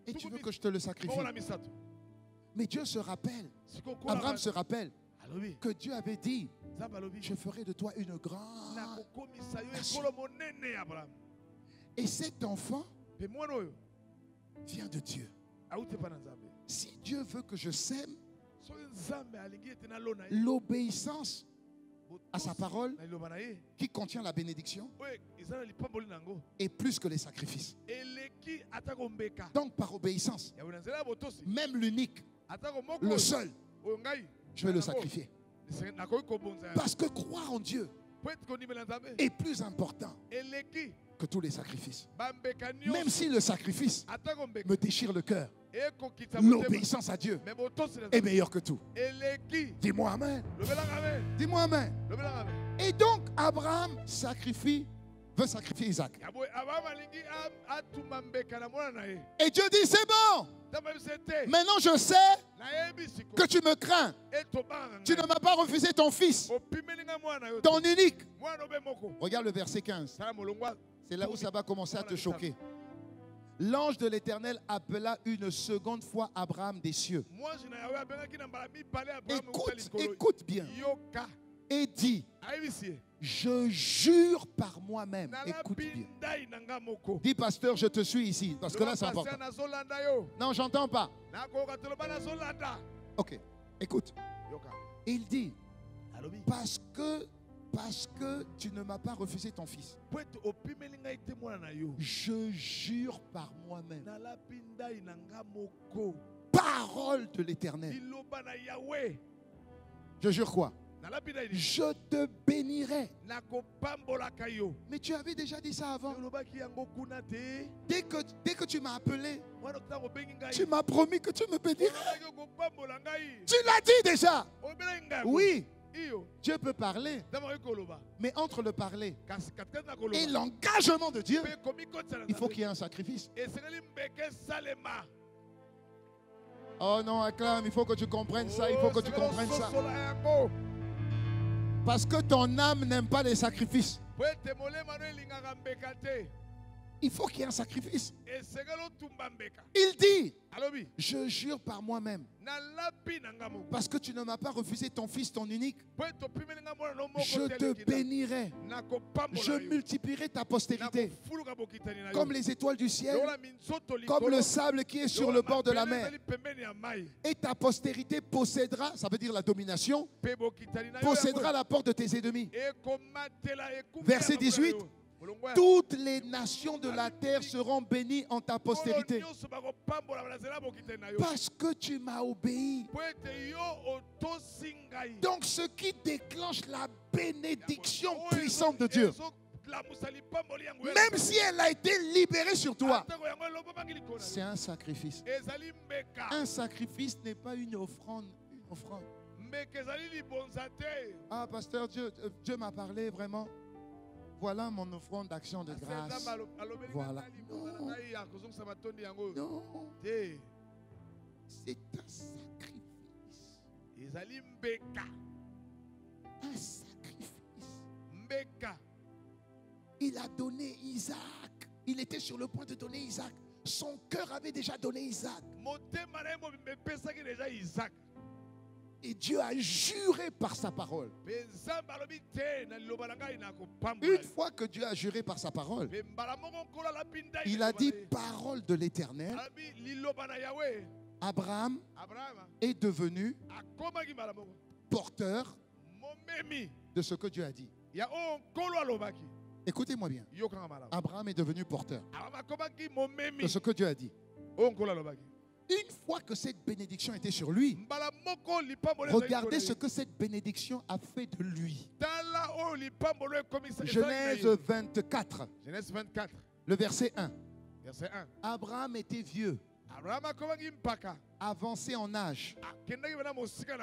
Et tu veux que je te le sacrifie? Mais Dieu se rappelle, Abraham se rappelle que Dieu avait dit, je ferai de toi une grande nation. Et cet enfant vient de Dieu. Si Dieu veut que je sème, l'obéissance à sa parole qui contient la bénédiction est plus que les sacrifices. Donc par obéissance, même l'unique, le seul, je vais le sacrifier. Parce que croire en Dieu est plus important que tous les sacrifices. Même si le sacrifice me déchire le cœur, l'obéissance à Dieu est meilleure que tout. Dis-moi amen. Dis-moi amen. Et donc Abraham veut sacrifier Isaac. Et Dieu dit, c'est bon. Maintenant je sais que tu me crains. Tu ne m'as pas refusé ton fils, ton unique. Regarde le verset 15. C'est là où ça va commencer à te choquer. L'ange de l'Éternel appela une seconde fois Abraham des cieux. Écoute bien. et dit, je jure par moi-même. Écoute bien. Dis, pasteur, je te suis ici, parce que là, c'est important. Non, j'entends pas. Ok, écoute. Il dit, parce que tu ne m'as pas refusé ton fils, je jure par moi-même. Parole de l'Éternel. Je jure quoi? Je te bénirai. Mais tu avais déjà dit ça avant. Dès que tu m'as appelé, tu m'as promis que tu me bénirais. Tu l'as dit déjà. Oui. Dieu peut parler, mais entre le parler et l'engagement de Dieu, il faut qu'il y ait un sacrifice. Oh non, acclame, il faut que tu comprennes ça, il faut que tu comprennes ça. Parce que ton âme n'aime pas les sacrifices. Il faut qu'il y ait un sacrifice. Il dit, je jure par moi-même, parce que tu ne m'as pas refusé ton fils, ton unique, je te bénirai, je multiplierai ta postérité, comme les étoiles du ciel, comme le sable qui est sur le bord de la mer. Et ta postérité possédera, ça veut dire la domination, possédera la porte de tes ennemis. Verset 18. Toutes les nations de la terre seront bénies en ta postérité. Parce que tu m'as obéi. Donc ce qui déclenche la bénédiction puissante de Dieu, même si elle a été libérée sur toi, c'est un sacrifice. Un sacrifice n'est pas une offrande. Ah, pasteur, Dieu m'a parlé vraiment. Voilà mon offrande d'action de grâce. Voilà. Non. C'est un sacrifice. Un sacrifice. Il a donné Isaac. Il était sur le point de donner Isaac. Son cœur avait déjà donné Isaac. Et Dieu a juré par sa parole. Une fois que Dieu a juré par sa parole, il a dit, parole de l'Éternel, Abraham est devenu porteur de ce que Dieu a dit. Écoutez-moi bien. Abraham est devenu porteur de ce que Dieu a dit. Une fois que cette bénédiction était sur lui, regardez ce que cette bénédiction a fait de lui. Genèse 24. Le verset 1. Abraham était vieux, avancé en âge,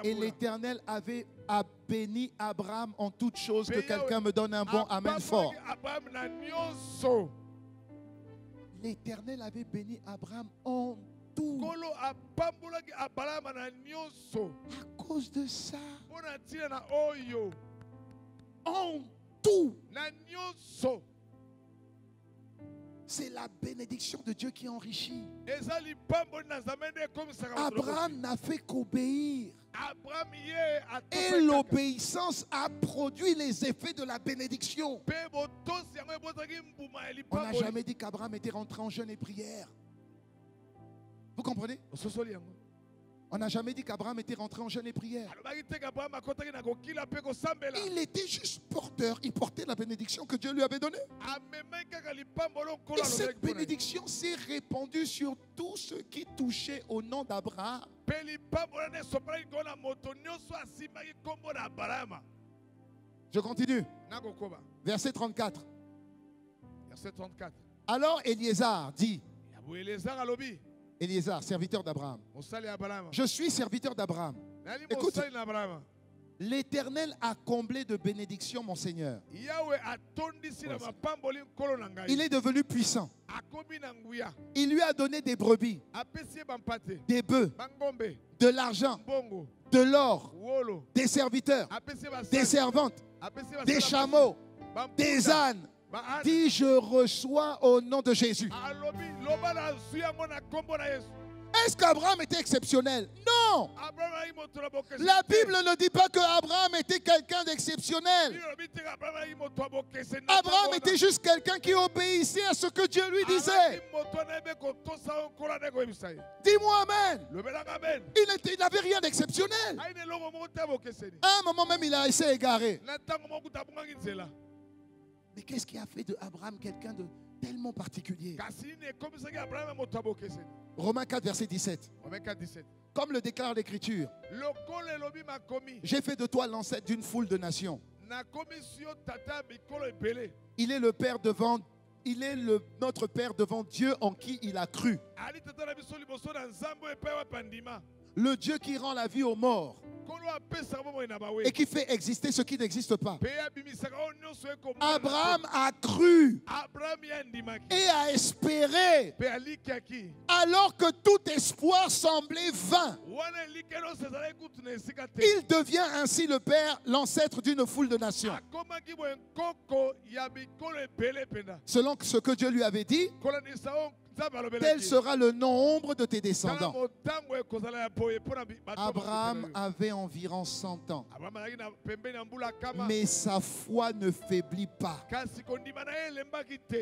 et l'Éternel a béni Abraham en toutes choses. Que quelqu'un me donne un bon amen fort. L'Éternel avait béni Abraham en tout. À cause de ça, en tout, c'est la bénédiction de Dieu qui enrichit. Abraham n'a fait qu'obéir. Et l'obéissance a produit les effets de la bénédiction. On n'a jamais dit qu'Abraham était rentré en jeûne et prière. Vous comprenez? On n'a jamais dit qu'Abraham était rentré en jeûne et prière. Il était juste porteur. Il portait la bénédiction que Dieu lui avait donnée. Et cette bénédiction s'est répandue sur tout ce qui touchait au nom d'Abraham. Je continue. Verset 34. Alors Éliézer dit, Éliézer, serviteur d'Abraham, je suis serviteur d'Abraham. Écoute, l'Éternel a comblé de bénédictions mon Seigneur. Il est devenu puissant. Il lui a donné des brebis, des bœufs, de l'argent, de l'or, des serviteurs, des servantes, des chameaux, des ânes. Dis, je reçois au nom de Jésus. Est-ce qu'Abraham était exceptionnel? Non. Non. La Bible ne dit pas que Abraham était quelqu'un d'exceptionnel. Abraham était juste quelqu'un qui obéissait à ce que Dieu lui disait. Dis-moi amen. Il n'avait rien d'exceptionnel. À un moment même, il a essayé égaré. Mais qu'est-ce qui a fait de Abraham quelqu'un de tellement particulier? Romains 4, verset 17. Comme le déclare l'Écriture, j'ai fait de toi l'ancêtre d'une foule de nations. Il est le Père devant, notre Père devant Dieu en qui il a cru. Le Dieu qui rend la vie aux morts et qui fait exister ce qui n'existe pas. Abraham a cru et a espéré alors que tout espoir semblait vain. Il devient ainsi le père, l'ancêtre d'une foule de nations. Selon ce que Dieu lui avait dit, tel sera le nombre de tes descendants. Abraham avait environ 100 ans. Mais sa foi ne faiblit pas.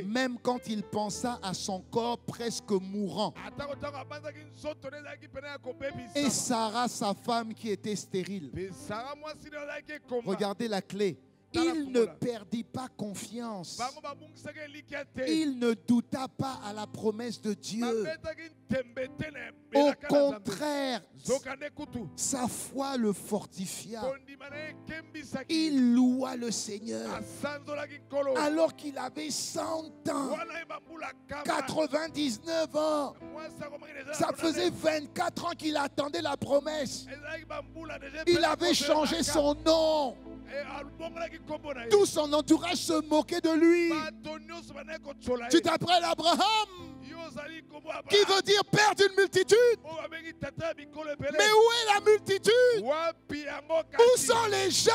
Même quand il pensa à son corps presque mourant. Et Sarah, sa femme qui était stérile. Regardez la clé. Il ne perdit pas confiance. Il ne douta pas à la promesse de Dieu. Au contraire, sa foi le fortifia. Il loua le Seigneur. Alors qu'il avait 100 ans, 99 ans, ça faisait 24 ans qu'il attendait la promesse. Il avait changé son nom. Tout son entourage se moquait de lui. Tu t'appelles Abraham, qui veut dire père d'une multitude. Mais où est la multitude? Où sont les gens?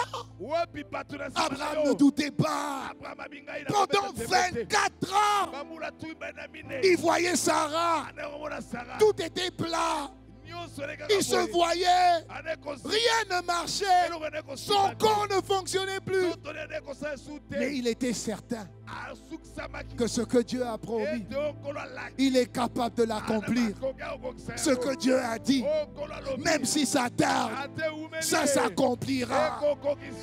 Abraham ne doutait pas. Pendant 24 ans, il voyait Sarah. Tout était plat. Il se voyait, rien ne marchait, son corps ne fonctionnait plus. Mais il était certain que ce que Dieu a promis, il est capable de l'accomplir. Ce que Dieu a dit, même si ça tarde, ça s'accomplira.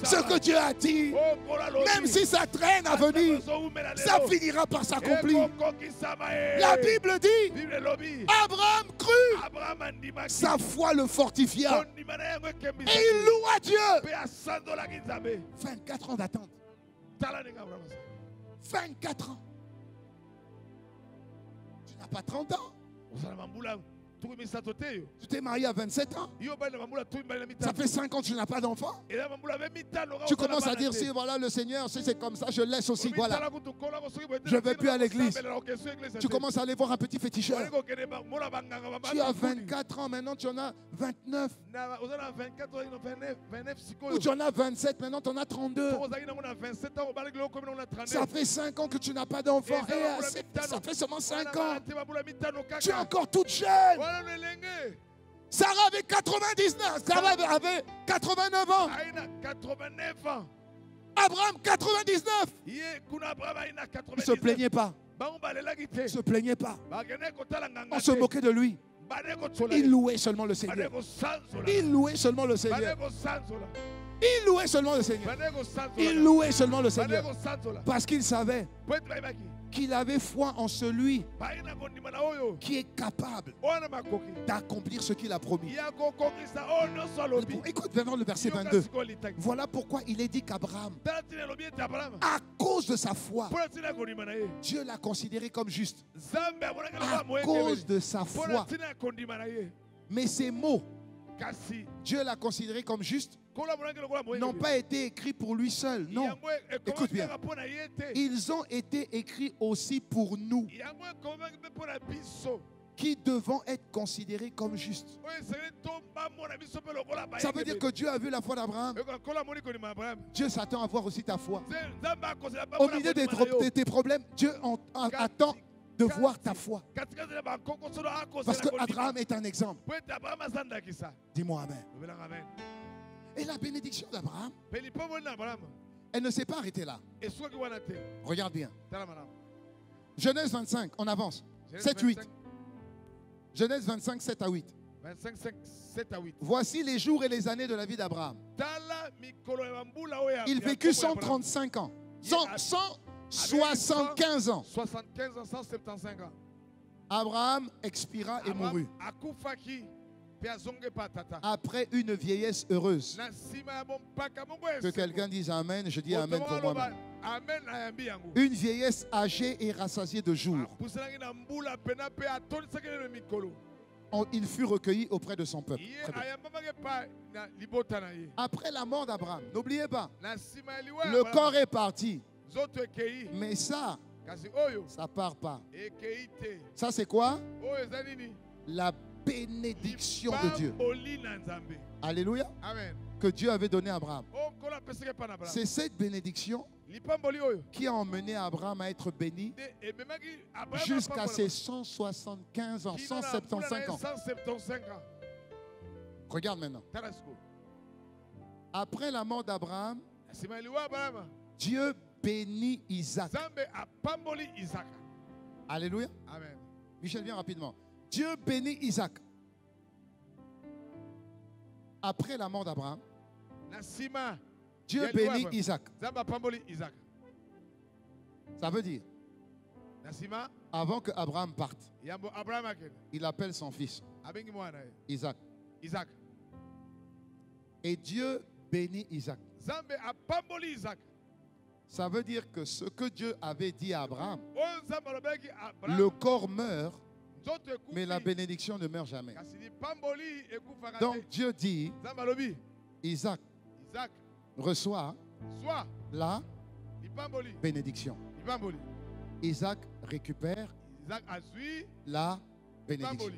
Ce que Dieu a dit, même si ça traîne à venir, ça finira par s'accomplir. La Bible dit, Abraham crut, sa foi le fortifia et il loua Dieu. 24 ans d'attente. 24 ans. Tu n'as pas 30 ans. Tu t'es marié à 27 ans. Ça fait 5 ans que tu n'as pas d'enfant. Tu commences à dire, si voilà le Seigneur, si c'est comme ça, je laisse aussi. Voilà. Je ne vais plus à l'église. Tu commences à aller voir un petit féticheur. Tu as 24 ans, maintenant tu en as 29. Ou tu en as 27, maintenant tu en as 32. Ça fait 5 ans que tu n'as pas d'enfant. Et ça fait seulement 5 ans. Tu es encore toute jeune. Sarah avait 99. Sarah avait 89 ans. Abraham 99. Il ne se plaignait pas. Il ne se plaignait pas. On se moquait de lui. Il louait seulement le Seigneur. Il louait seulement le Seigneur. Il louait seulement le Seigneur. Il louait seulement le Seigneur. Parce qu'il savait qu'il avait foi en celui qui est capable d'accomplir ce qu'il a promis. Écoute maintenant le verset 22. Voilà pourquoi il est dit qu'Abraham, à cause de sa foi, Dieu l'a considéré comme juste. À cause de sa foi. Mais ces mots, Dieu l'a considéré comme juste, n'ont pas été écrits pour lui seul. Non. Écoute bien. Ils ont été écrits aussi pour nous, qui devons être considérés comme justes. Ça veut dire que Dieu a vu la foi d'Abraham. Dieu s'attend à voir aussi ta foi. Au milieu de tes problèmes, Dieu attend de voir ta foi. Parce que Abraham est un exemple. Dis-moi Amen. Et la bénédiction d'Abraham, elle ne s'est pas arrêtée là. Regarde bien. Genèse 25, on avance. 7-8. Genèse 25, 7 à 8. 7 à 8. Voici les jours et les années de la vie d'Abraham. Il vécut 135 ans. 175 ans. 75 ans, 175 ans. Abraham expira et mourut. Après une vieillesse heureuse. Que quelqu'un dise Amen, je dis Amen pour moi-même. Une vieillesse âgée et rassasiée de jours. Il fut recueilli auprès de son peuple. Après la mort d'Abraham, n'oubliez pas, le corps est parti. Mais ça part pas. Ça c'est quoi? La bénédiction de Dieu. Alléluia. Amen. Que Dieu avait donné à Abraham. C'est cette bénédiction qui a emmené Abraham à être béni jusqu'à ses 175 ans, 175 ans. Regarde maintenant. Après la mort d'Abraham, Dieu bénit Isaac. Alléluia. Amen. Michel, viens rapidement. Dieu bénit Isaac. Après la mort d'Abraham, Dieu bénit Isaac. Ça veut dire, avant que Abraham parte, il appelle son fils, Isaac. Et Dieu bénit Isaac. Ça veut dire que ce que Dieu avait dit à Abraham, le corps meurt, mais la bénédiction ne meurt jamais. Donc Dieu dit, Isaac reçoit la bénédiction. Isaac récupère la bénédiction.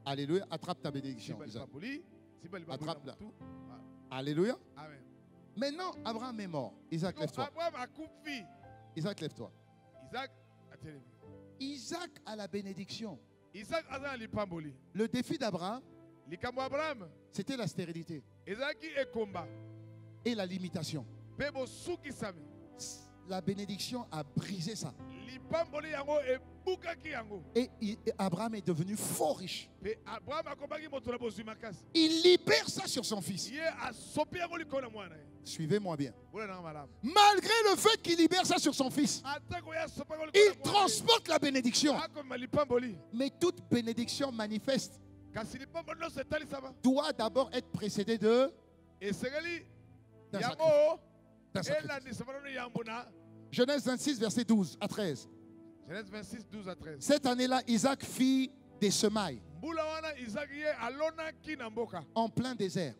Alléluia. Attrape ta bénédiction, Isaac. Attrape-la. Alléluia. Maintenant, Abraham est mort. Isaac, lève-toi. Isaac, lève-toi. Isaac a la bénédiction. Le défi d'Abraham, c'était la stérilité et la limitation. La bénédiction a brisé ça. Et Abraham est devenu fort riche. Il libère ça sur son fils. Suivez-moi bien. Malgré le fait qu'il libère ça sur son fils, il transporte la bénédiction. Mais toute bénédiction manifeste doit d'abord être précédée d'un sacrifice. Genèse 26, verset 12 à 13. Genèse 26, 12 à 13. Cette année-là, Isaac fit des semailles en plein désert,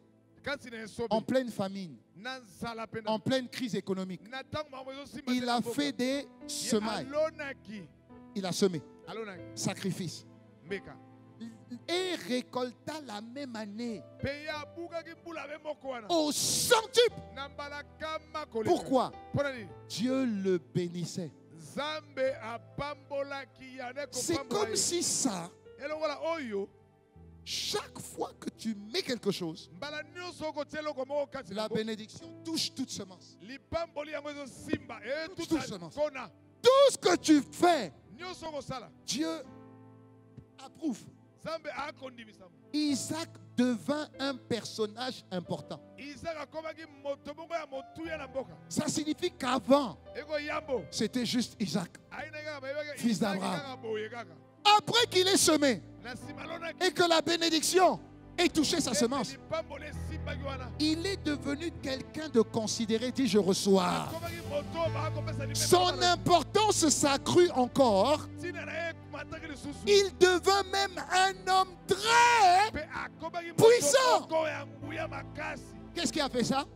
en pleine famine, en pleine crise économique. Il a fait des semailles. Il a semé. Sacrifice. Et récolta la même année au centuple. Pourquoi? Dieu le bénissait. C'est comme si ça, chaque fois que tu mets quelque chose, la bénédiction touche toute semence. Toute semence. Tout ce que tu fais, Dieu approuve. Isaac devint un personnage important. Ça signifie qu'avant, c'était juste Isaac, fils d'Abraham. Après qu'il ait semé et que la bénédiction ait touché sa semence, il est devenu quelqu'un de considéré, dit je reçois. Son importance s'accrut encore. Il devint même un homme très puissant. Qu'est-ce qui a fait ça?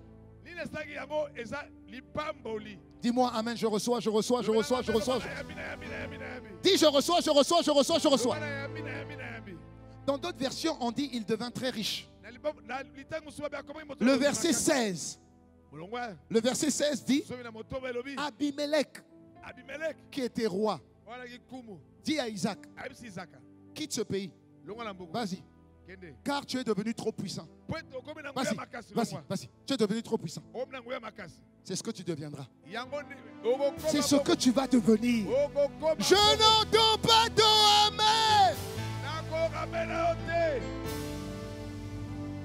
Dis-moi amen, je reçois, je reçois, je reçois, je reçois. Dis je reçois, je reçois, je reçois, je reçois. Dans d'autres versions, on dit il devint très riche. Le verset 16. Le verset 16 dit Abimelech, qui était roi, Dis à Isaac, quitte ce pays. Vas-y. Car tu es devenu trop puissant. Vas-y, vas-y, vas-y. Tu es devenu trop puissant. C'est ce que tu deviendras. C'est ce que tu vas devenir. Je n'entends pas ton amen.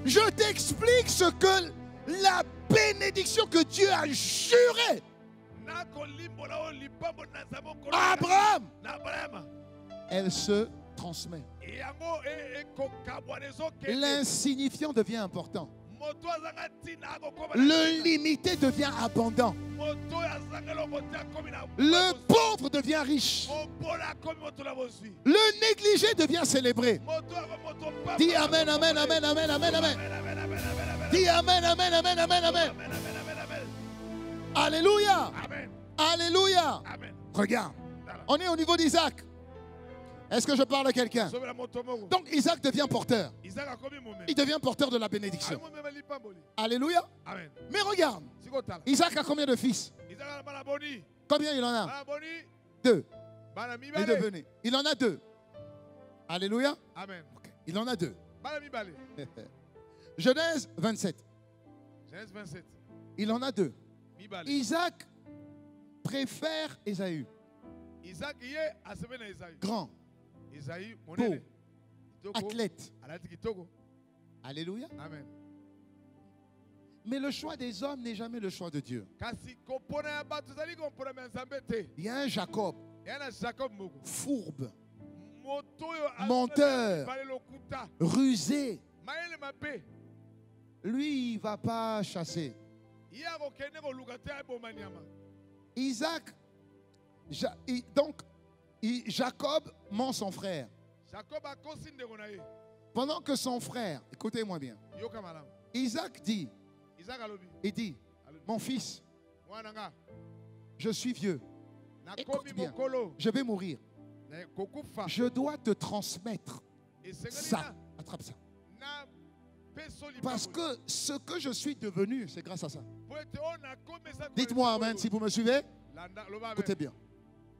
Je t'explique ce que la bénédiction que Dieu a jurée à Abraham, elle se transmet. L'insignifiant devient important. Le limité devient abondant. Le pauvre devient riche. Le négligé devient célébré. Dis amen, amen, amen, amen, amen, amen. Dis amen, amen, amen, amen, amen. Alléluia. Alléluia. Regarde, on est au niveau d'Isaac. Est-ce que je parle à quelqu'un? Donc Isaac devient porteur. Il devient porteur de la bénédiction. Alléluia. Mais regarde, Isaac a combien de fils? Combien il en a? 2. Les deux, venez. Il en a 2. Alléluia. Okay. Il en a 2. Genèse 27. Il en a 2. Isaac préfère Ésaü. Grand. Beau. Athlète. Alléluia. Amen. Mais le choix des hommes n'est jamais le choix de Dieu. Il y a un Jacob, fourbe, menteur, rusé. Lui, il ne va pas chasser. Isaac, donc, Jacob ment son frère. Pendant que son frère, écoutez-moi bien, Isaac dit, il dit, mon fils, je suis vieux. Écoute bien, je vais mourir. Je dois te transmettre ça. Attrape ça. Parce que ce que je suis devenu, c'est grâce à ça. Dites-moi amen si vous me suivez. Écoutez bien.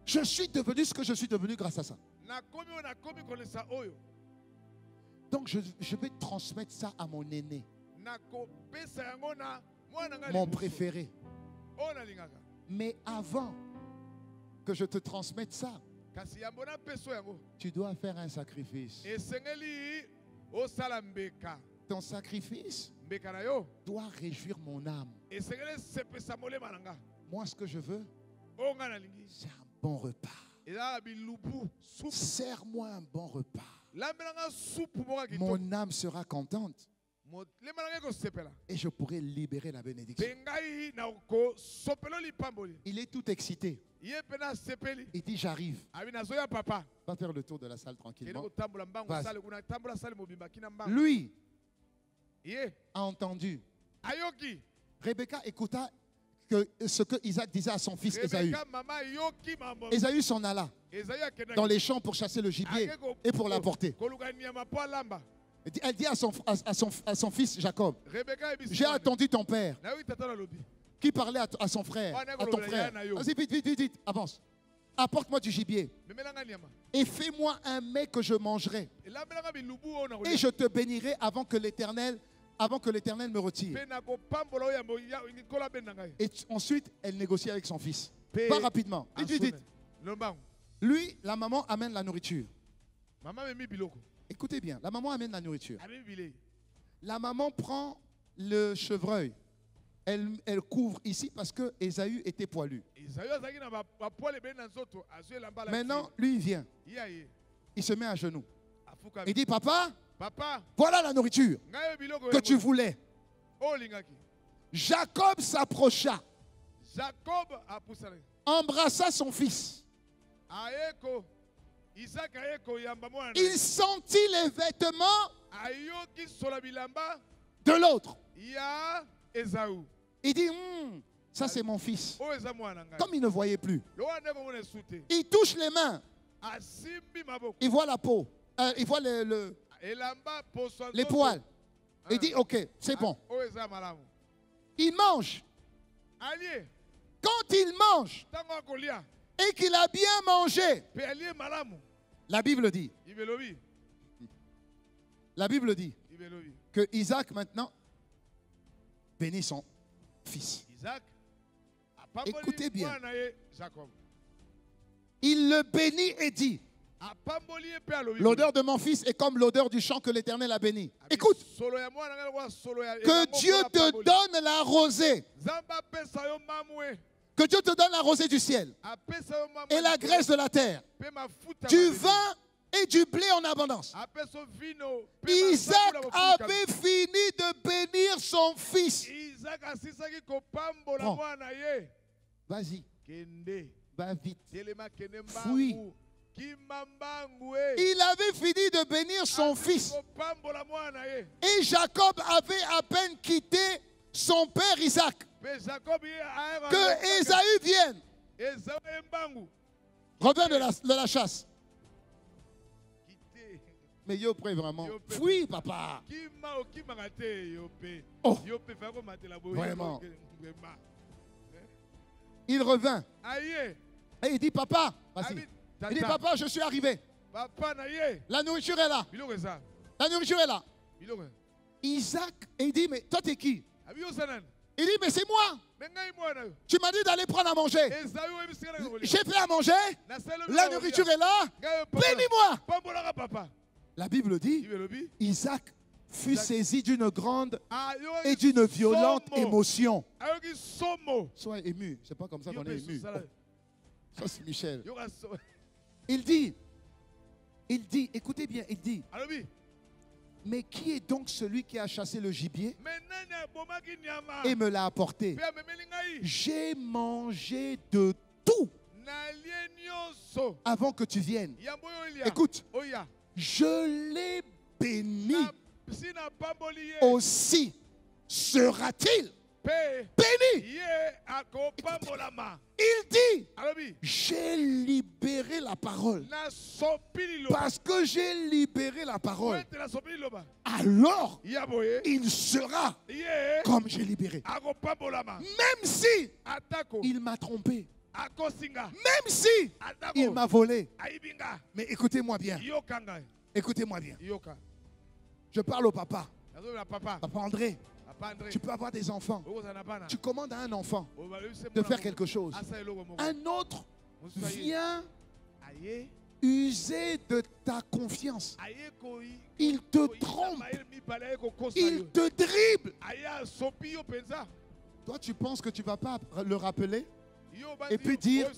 Je suis devenu ce que je suis devenu grâce à ça. Donc je vais transmettre ça à mon aîné, mon préféré. Mais avant que je te transmette ça, tu dois faire un sacrifice. Ton sacrifice doit réjouir mon âme. Moi, ce que je veux, c'est un bon repas. Sers-moi un bon repas. Mon âme sera contente. Et je pourrai libérer la bénédiction. Il est tout excité. Il dit j'arrive. Va faire le tour de la salle tranquillement. Lui a entendu. Rebecca écouta ce que Isaac disait à son fils Ésaü. Ésaü s'en alla dans les champs pour chasser le gibier et pour l'apporter. Elle dit à son fils Jacob, j'ai attendu ton père qui parlait à son frère, à ton frère. Vas-y, vite, vite, vite, vite, avance. Apporte-moi du gibier et fais-moi un mets que je mangerai. Et je te bénirai avant que l'Éternel me retire. Et ensuite, elle négocie avec son fils. Pas rapidement. Vite, vite, vite. Lui, la maman amène la nourriture. Écoutez bien, la maman amène la nourriture. La maman prend le chevreuil. Elle couvre ici parce que Ésaü était poilu. Maintenant, lui, il vient. Il se met à genoux. Il dit, papa, voilà la nourriture que tu voulais. Jacob s'approcha, embrassa son fils. Il sentit les vêtements de l'autre. Il dit, ça c'est mon fils. Comme il ne voyait plus, il touche les mains. Il voit la peau. Il voit les poils. Il dit, ok, c'est bon. Il mange. Quand il mange, et qu'il a bien mangé. La Bible dit que Isaac maintenant bénit son fils. Écoutez bien. Il le bénit et dit, l'odeur de mon fils est comme l'odeur du champ que l'Éternel a béni. Écoute, que Dieu te donne la rosée. Que Dieu te donne la rosée du ciel et la graisse de la terre, du vin et du blé en abondance. Isaac avait fini de bénir son fils. Bon. Vas-y, va vite, fuis. Il avait fini de bénir son fils. Et Jacob avait à peine quitté son père Isaac. Que Ésaü vienne. Revient de la chasse. Mais yo prêt vraiment. Fuis, papa. Oh, vraiment. Il revint. Et il dit, papa, vas-y. Il dit, papa, je suis arrivé. La nourriture est là. La nourriture est là. Isaac, et il dit, mais toi, t'es qui? Il dit, mais c'est moi. Tu m'as dit d'aller prendre à manger. J'ai fait à manger. La nourriture est là. Bénis-moi. La Bible dit, Isaac fut saisi d'une grande et d'une violente émotion. Sois ému. C'est pas comme ça qu'on est ému. Oh. Ça, c'est Michel. Il dit, écoutez bien, il dit, mais qui est donc celui qui a chassé le gibier et me l'a apporté? J'ai mangé de tout avant que tu viennes. Écoute, je l'ai béni. Aussi sera-t-il béni. Il dit, j'ai libéré la parole. Parce que j'ai libéré la parole, alors il sera comme j'ai libéré. Même si il m'a trompé, même si il m'a volé. Mais écoutez-moi bien. Écoutez-moi bien. Je parle au papa. Papa André. Tu peux avoir des enfants. Tu commandes à un enfant de faire quelque chose. Un autre vient user de ta confiance. Il te trompe. Il te dribble. Toi, tu penses que tu ne vas pas le rappeler et puis dire,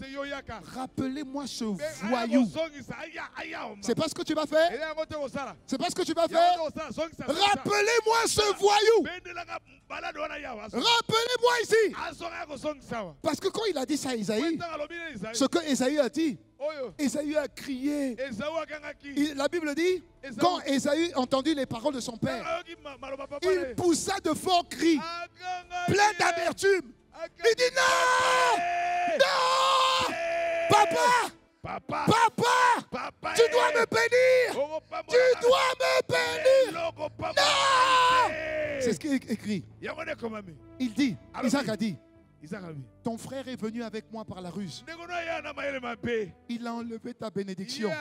rappelez-moi ce voyou. C'est pas ce que tu vas faire. C'est pas ce que tu vas faire. Rappelez-moi ce voyou. Rappelez-moi ici. Parce que quand il a dit ça à Ésaü, ce que Ésaü a dit, Ésaü a crié. La Bible dit, quand Ésaü entendit les paroles de son père, il poussa de forts cris, plein d'amertume. Il dit non! Non! Papa! Papa! Tu dois me bénir! Tu dois me bénir! Non! C'est ce qu'il écrit. Il dit, Isaac a dit, ton frère est venu avec moi par la ruse. Il a enlevé ta bénédiction.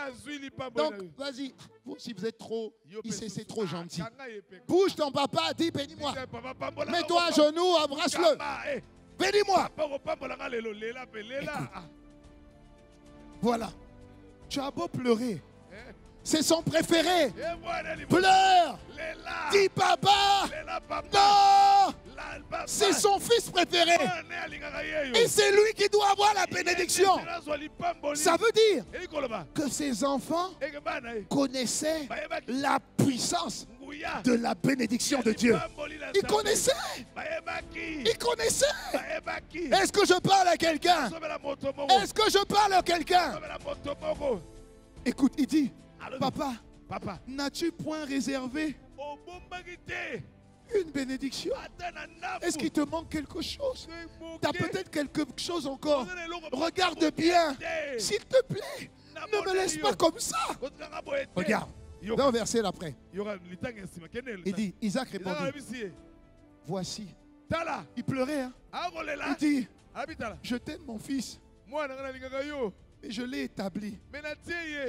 Donc, vas-y, vous, si vous êtes trop, c'est trop gentil. Bouge ton papa, dis bénis-moi. Mets-toi à genoux, embrasse-le. Bénis-moi. Voilà. Tu as beau pleurer. C'est son préféré. Pleure. Dis papa. Non. C'est son fils préféré. Et c'est lui qui doit avoir la bénédiction. Ça veut dire que ses enfants connaissaient la puissance de la bénédiction de Dieu. Ils connaissaient. Ils connaissaient. Est-ce que je parle à quelqu'un? Est-ce que je parle à quelqu'un? Écoute, il dit, papa, n'as-tu point réservé une bénédiction? Est-ce qu'il te manque quelque chose? Tu as peut-être quelque chose encore. Regarde bien. S'il te plaît, ne me laisse pas comme ça. Regarde. Dans le verset d'après, il dit, Isaac répondit, voici. Il pleurait. Hein? Il dit, je t'aime mon fils, Et je l'ai établi.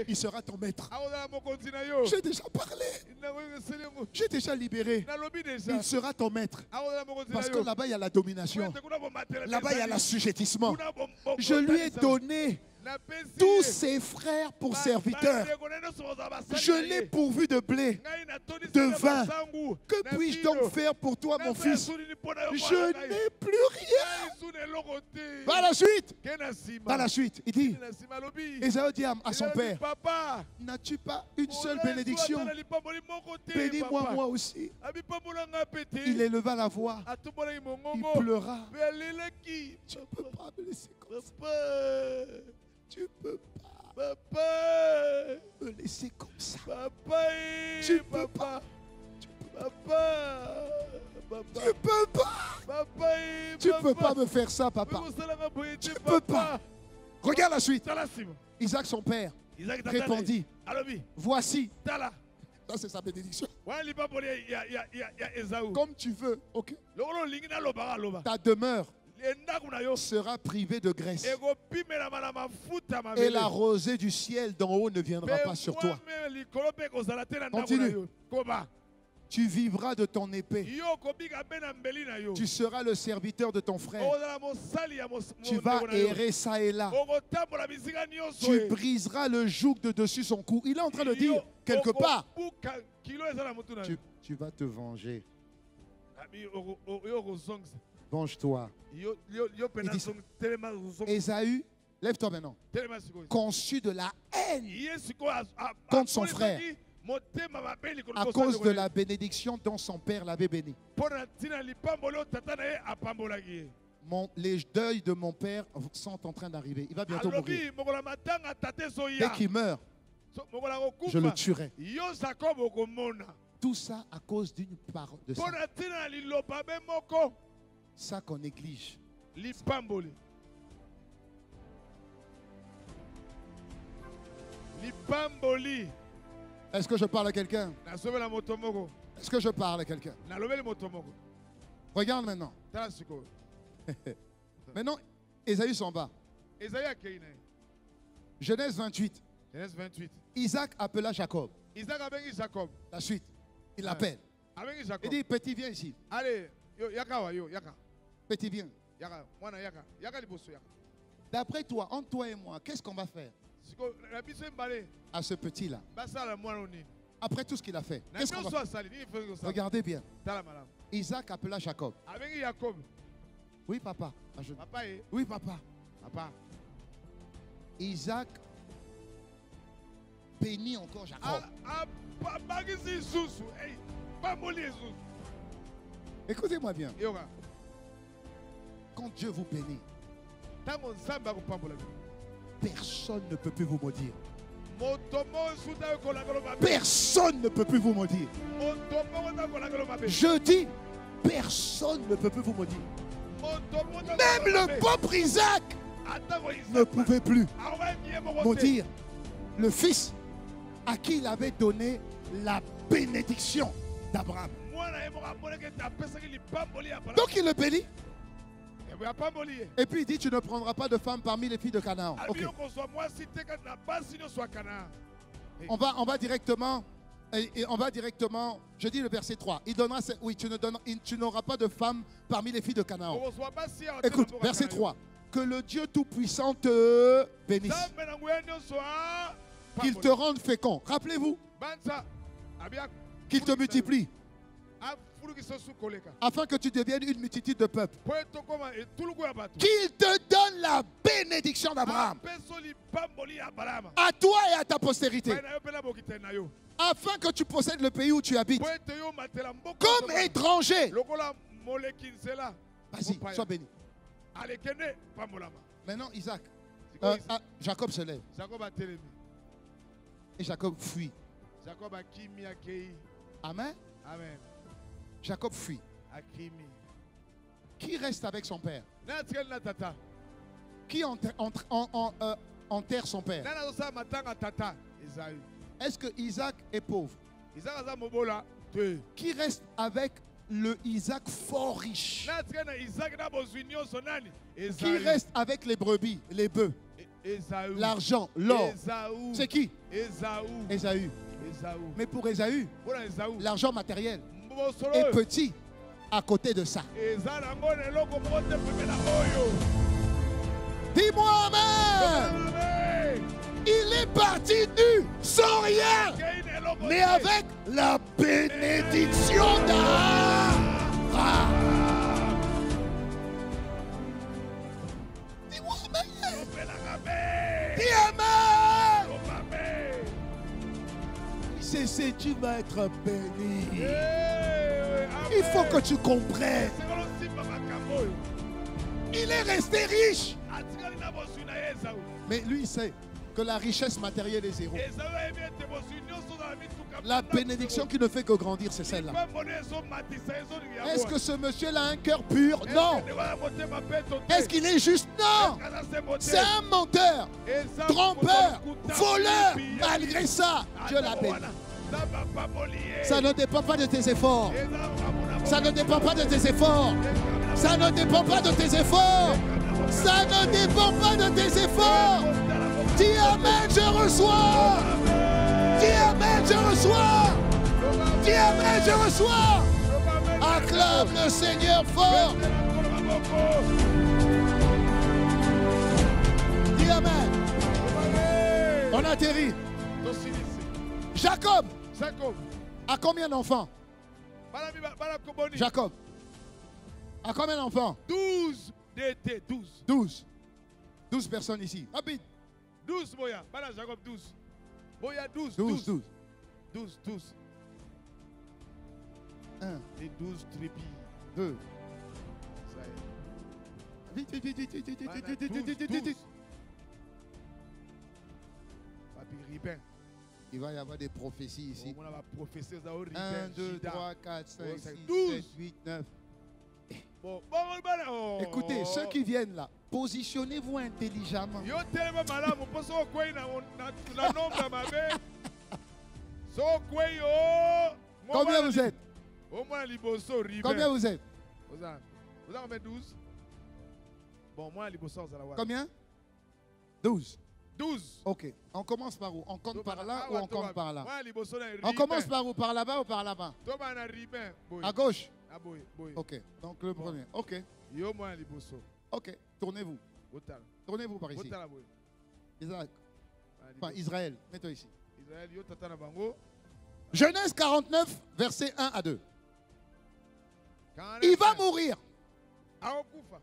Il sera ton maître. J'ai déjà parlé. J'ai déjà libéré. Il sera ton maître. Parce que là-bas, il y a la domination. Là-bas, il y a l'assujettissement. Je lui ai donné tous ses frères pour serviteurs. Je l'ai pourvu de blé, de vin. Que puis-je donc faire pour toi, mon fils? Je n'ai plus rien. Par la suite, il dit, Ésaü dit à son père, n'as-tu pas une seule bénédiction? Bénis-moi moi aussi. Il éleva la voix, il pleura. Tu ne peux pas me laisser comme ça. Tu ne peux pas me laisser comme ça. Tu ne peux pas. Tu ne peux pas me faire ça, papa. Tu ne peux pas. Regarde la suite. Isaac, son père, répondit, voici. Ça, c'est sa bénédiction. Comme tu veux, ok. Ta demeure sera privée de graisse. Et la rosée du ciel d'en haut ne viendra pas sur toi. Continue. Tu vivras de ton épée. Tu seras le serviteur de ton frère. Tu vas errer ça et là. Tu briseras le joug de dessus son cou. Il est en train de dire, quelque part, tu vas te venger. Venge-toi. Ésaü, lève-toi maintenant. Conçut de la haine contre son frère à cause de la bénédiction dont son père l'avait béni. Les deuils de mon père sont en train d'arriver. Il va bientôt mourir. Dès qu'il meurt, je le tuerai. Tout ça à cause d'une parole de ça. Ça qu'on néglige. Est-ce que je parle à quelqu'un? Est-ce que je parle à quelqu'un? Regarde maintenant. Maintenant, Ésaü s'en va. Genèse 28. Isaac appela Jacob. La suite, il l'appelle. Il dit, petit, viens ici. Petit, viens. D'après toi, entre toi et moi, qu'est-ce qu'on va faire à ce petit-là? Après tout ce qu'il a fait, qu'est-ce qu'on va faire? Regardez bien. Isaac appela Jacob. Oui, papa. Oui, papa. Isaac bénit encore Jacob. Écoutez-moi bien. Quand Dieu vous bénit, personne ne peut plus vous maudire. Personne ne peut plus vous maudire. Je dis, personne ne peut plus vous maudire. Même le pauvre Isaac ne pouvait plus maudire le fils à qui il avait donné la bénédiction d'Abraham. Donc il le bénit. Et puis il dit, tu ne prendras pas de femme parmi les filles de Canaan. Okay. On va directement, je dis le verset 3. Il donnera, oui, tu n'auras pas de femme parmi les filles de Canaan. Écoute, verset 3. Que le Dieu Tout-Puissant te bénisse. Qu'il te rende fécond. Rappelez-vous. Qu'il te multiplie. Afin que tu deviennes une multitude de peuples. Qu'il te donne la bénédiction d'Abraham. À toi et à ta postérité. Afin que tu possèdes le pays où tu habites. Comme étranger. Vas-y, sois béni. Maintenant, Isaac. Jacob se lève. Et Jacob fuit. Amen. Amen. Jacob fuit. Qui reste avec son père? Qui enterre son père? Est-ce que Isaac est pauvre? Qui reste avec le Isaac fort riche natika na Isaac na bozwi nyonso nani qui reste avec les brebis, les bœufs, Esaü, l'argent, l'or. Esaü, C'est qui? Esaü, Ésaü. Esaü. Mais pour Ésaü, Mpona Esaü l'argent matériel mbosolo est oyo petit à côté de ça. eza nango na eloko moko te pembena oyo. Dis-moi Amen. Amen. Il est parti nu, sans rien, Kei na eloko mais te. avec la bénédiction d'Abraham. Dis-moi Amen. Opelaka be. Dis Amen. Loba be. C'est tu vas être béni. Amen. Il faut que tu comprennes. Sekolo simba makambo oyo. Il est resté riche. Atikali na bozwi na ye Esaü. Mais lui, il sait que la richesse matérielle est zéro. Esaü ayebi ete bozwi nyonso na mituka. La bénédiction qui ne fait que grandir, c'est celle-là. Pamboli ezomatisa ezolingi yango. Est-ce que ce monsieur-là a un cœur pur? Non. Est-ce qu'il est juste? Non. C'est un menteur, trompeur, voleur. Malgré ça, Dieu l'a béni. Ça ne dépend pas de tes efforts. Ça ne dépend pas de tes efforts. Ça ne dépend pas de tes efforts. Ça ne dépend pas de tes efforts. Dis Amen, je reçois. Dis Amen, je reçois. Dis Amen, je reçois. Acclame le Seigneur fort. Dis Amen. On atterrit. Jacob a combien d'enfants? Jacob a combien d'enfants? 12 d'été, 12. 12. 12 personnes ici. Rapide. 12 Boya. Bala Jacob 12. Boya 12. 12, 12. 12, 12. 1, Les 12 tribus. 2. Ça y est. Vite, vite, vite, vite, vite, vite, Voilà, vite, vite, 12, vite, vite, 12. vite. Papi Ribin. Il va y avoir des prophéties ici. On a professeur Zao Ribin. 1, 2, Jida. 3, 4, 5, Oh, 6, c'est 7, 12. 8, 9. Bon, oh. Écoutez, ceux qui viennent là, positionnez-vous intelligemment. Yo tellement malade, mon poste au coin na nombre mabe. So coin yo. Combien vous êtes? Au moins liboso Ribin. Combien vous êtes? Vous en avez 12? Bon, moi liboso vous allez voir. Combien? 12. 12. Ok. On commence par où? On compte par là ou on compte par là? Moi liboso na Ribin. On commence par où? Par là-bas ou par là-bas? Thomas na Ribin. À gauche? Ah boy, boy. Ok. Donc le premier. Ok. Yo moi liboso. Ok. Tournez-vous. Botal. Tournez-vous par ici. Botal boy. Isaac. Enfin, Israël. Mets-toi ici. Israël yo tata na bango. Genèse 49, versets 1 à 2. Il va mourir. Aokufa.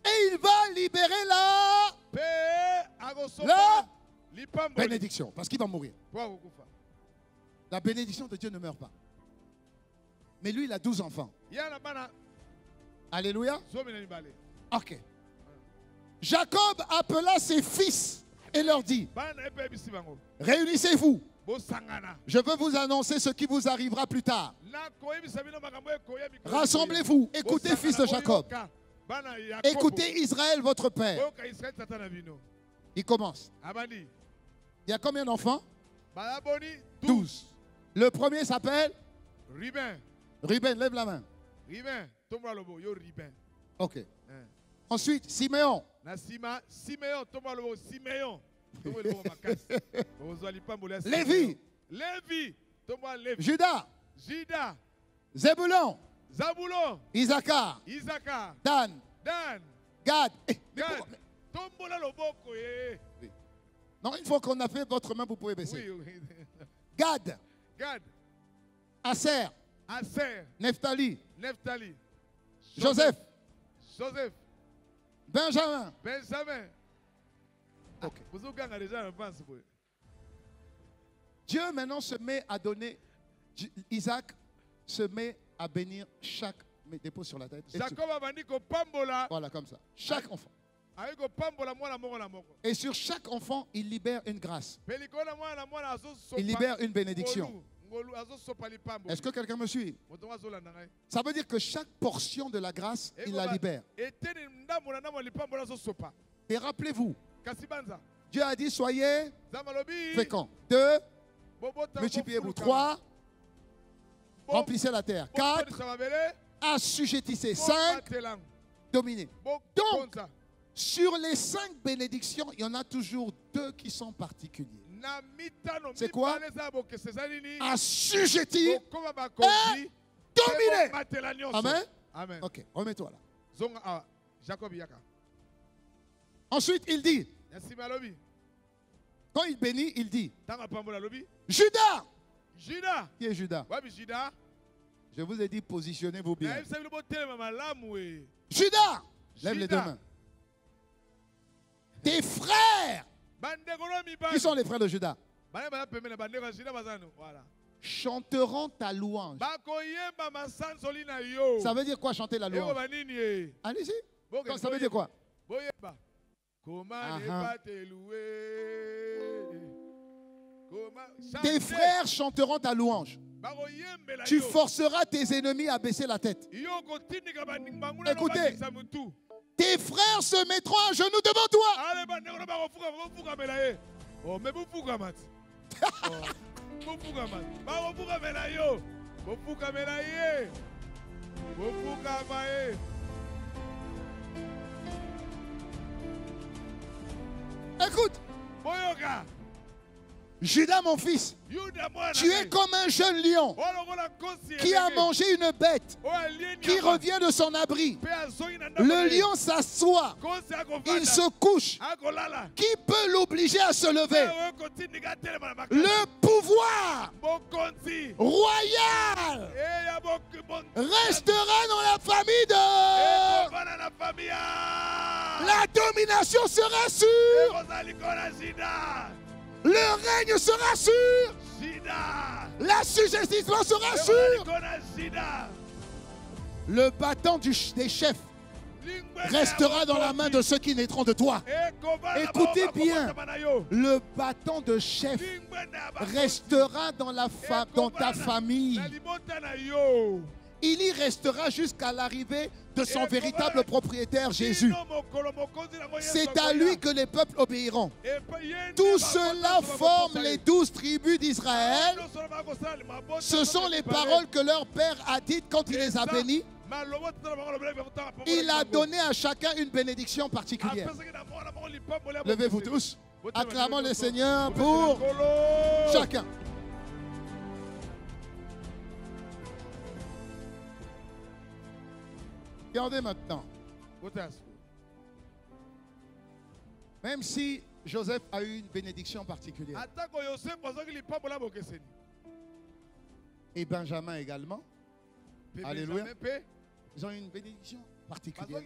Et il va libérer la bénédiction. Parce qu'il va mourir. La bénédiction de Dieu ne meurt pas. Mais lui, il a 12 enfants. Alléluia. Ok. Jacob appela ses fils et leur dit, réunissez-vous. Je veux vous annoncer ce qui vous arrivera plus tard. Rassemblez-vous. Écoutez, fils de Jacob. Écoutez, Israël, votre père. Il commence. Il y a combien d'enfants? 12. Le premier s'appelle Ribin. Ruben, lève la main. Ribin. Ok. Ensuite, Siméon. Siméon. Siméon. Lévi. Lévi. Judas. Judas. Zébulon. Zabulon. Isaacar. Isaacar. Dan. Dan. Gad. Gad. Tombola loboko. Non, une fois qu'on a fait votre main, vous pouvez baisser. Oui. Gad. Gad. Aser. Aser. Nephtali. Nephtali. Joseph. Joseph. Benjamin. Benjamin. Ok. Okay. Dieu maintenant se met à donner, Isaac se met à bénir chaque dépôt sur la tête. Voilà, comme ça. Chaque enfant. Et sur chaque enfant, il libère une grâce. Il libère une bénédiction. Est-ce que quelqu'un me suit? Ça veut dire que chaque portion de la grâce, il la libère. Et rappelez-vous, Dieu a dit, soyez féconds. 2, multipliez-vous. 3, remplissez la terre. 4, assujettissez. 5, Bombatelang. dominez. Donc, Bokonza. sur les 5 bénédictions, il y en a toujours 2 qui sont particuliers. Na mitano, C'est quoi? mibale za bokeseza nini? Assujettir, Bokoma bakonzi, dominer. bomatela nyonso. Amen. Amen. Ok, remets-toi là. Zonga awa. Jacob yaka. Ensuite, il dit, Yasima lobi. quand il bénit, il dit, Tanga pambola lobi. Judas. Judas. Qui est Judas? Wabi Judas. Je vous ai dit, positionnez-vous Na bien. yebisa bino botelema malamu we. Judas, lève les 2 Judas. mains. Tes frères, Bandeko no mibali. qui sont les frères de Judas, Bana bana pembeni bandeko ya Judas bazano. Voilà. chanteront ta louange. Bakoyemba masansoli na yo. Ça veut dire quoi chanter la Eko louange? banini ye. Allez-y. Boke, Ça veut dire quoi? Boyeba. Comment Ah, ne ah. pas te louer? Comment Tes frères chanteront ta louange. Bakoyembela Tu yo. forceras tes ennemis à baisser la tête. Yo kotindika baninganguna Écoutez. nobakisa mutu. Tes frères se mettront à genoux devant toi. Ale bandeko no bakofukamela ye. Oh, mais bofukama ti. Bofukama. Bakofukamela yo. Bofukamela ye. Bofukama ye. Écoute, Boyoka. Judas, mon fils, Yuda mwana. tu es comme un jeune lion qui a mangé une bête, qui revient de son abri. Le lion s'assoit, il se couche. Qui peut l'obliger à se lever? Le pouvoir royal restera dans la famille de... La domination sera sûre. Le règne sera sûr. L'assujettissement sera sûr. Le bâton des chefs restera dans la main de ceux qui naîtront de toi. Écoutez bien. Le bâton de chef restera dans ta famille. Il y restera jusqu'à l'arrivée de son véritable propriétaire, Jésus. C'est à lui que les peuples obéiront. Tout cela forme les 12 tribus d'Israël. Ce sont les paroles que leur père a dites quand il les a bénis. Il a donné à chacun une bénédiction particulière. Levez-vous tous. Acclamons le Seigneur pour chacun. Regardez maintenant. Même si Joseph a eu une bénédiction particulière, et Benjamin également, alléluia, ils ont eu une bénédiction particulière.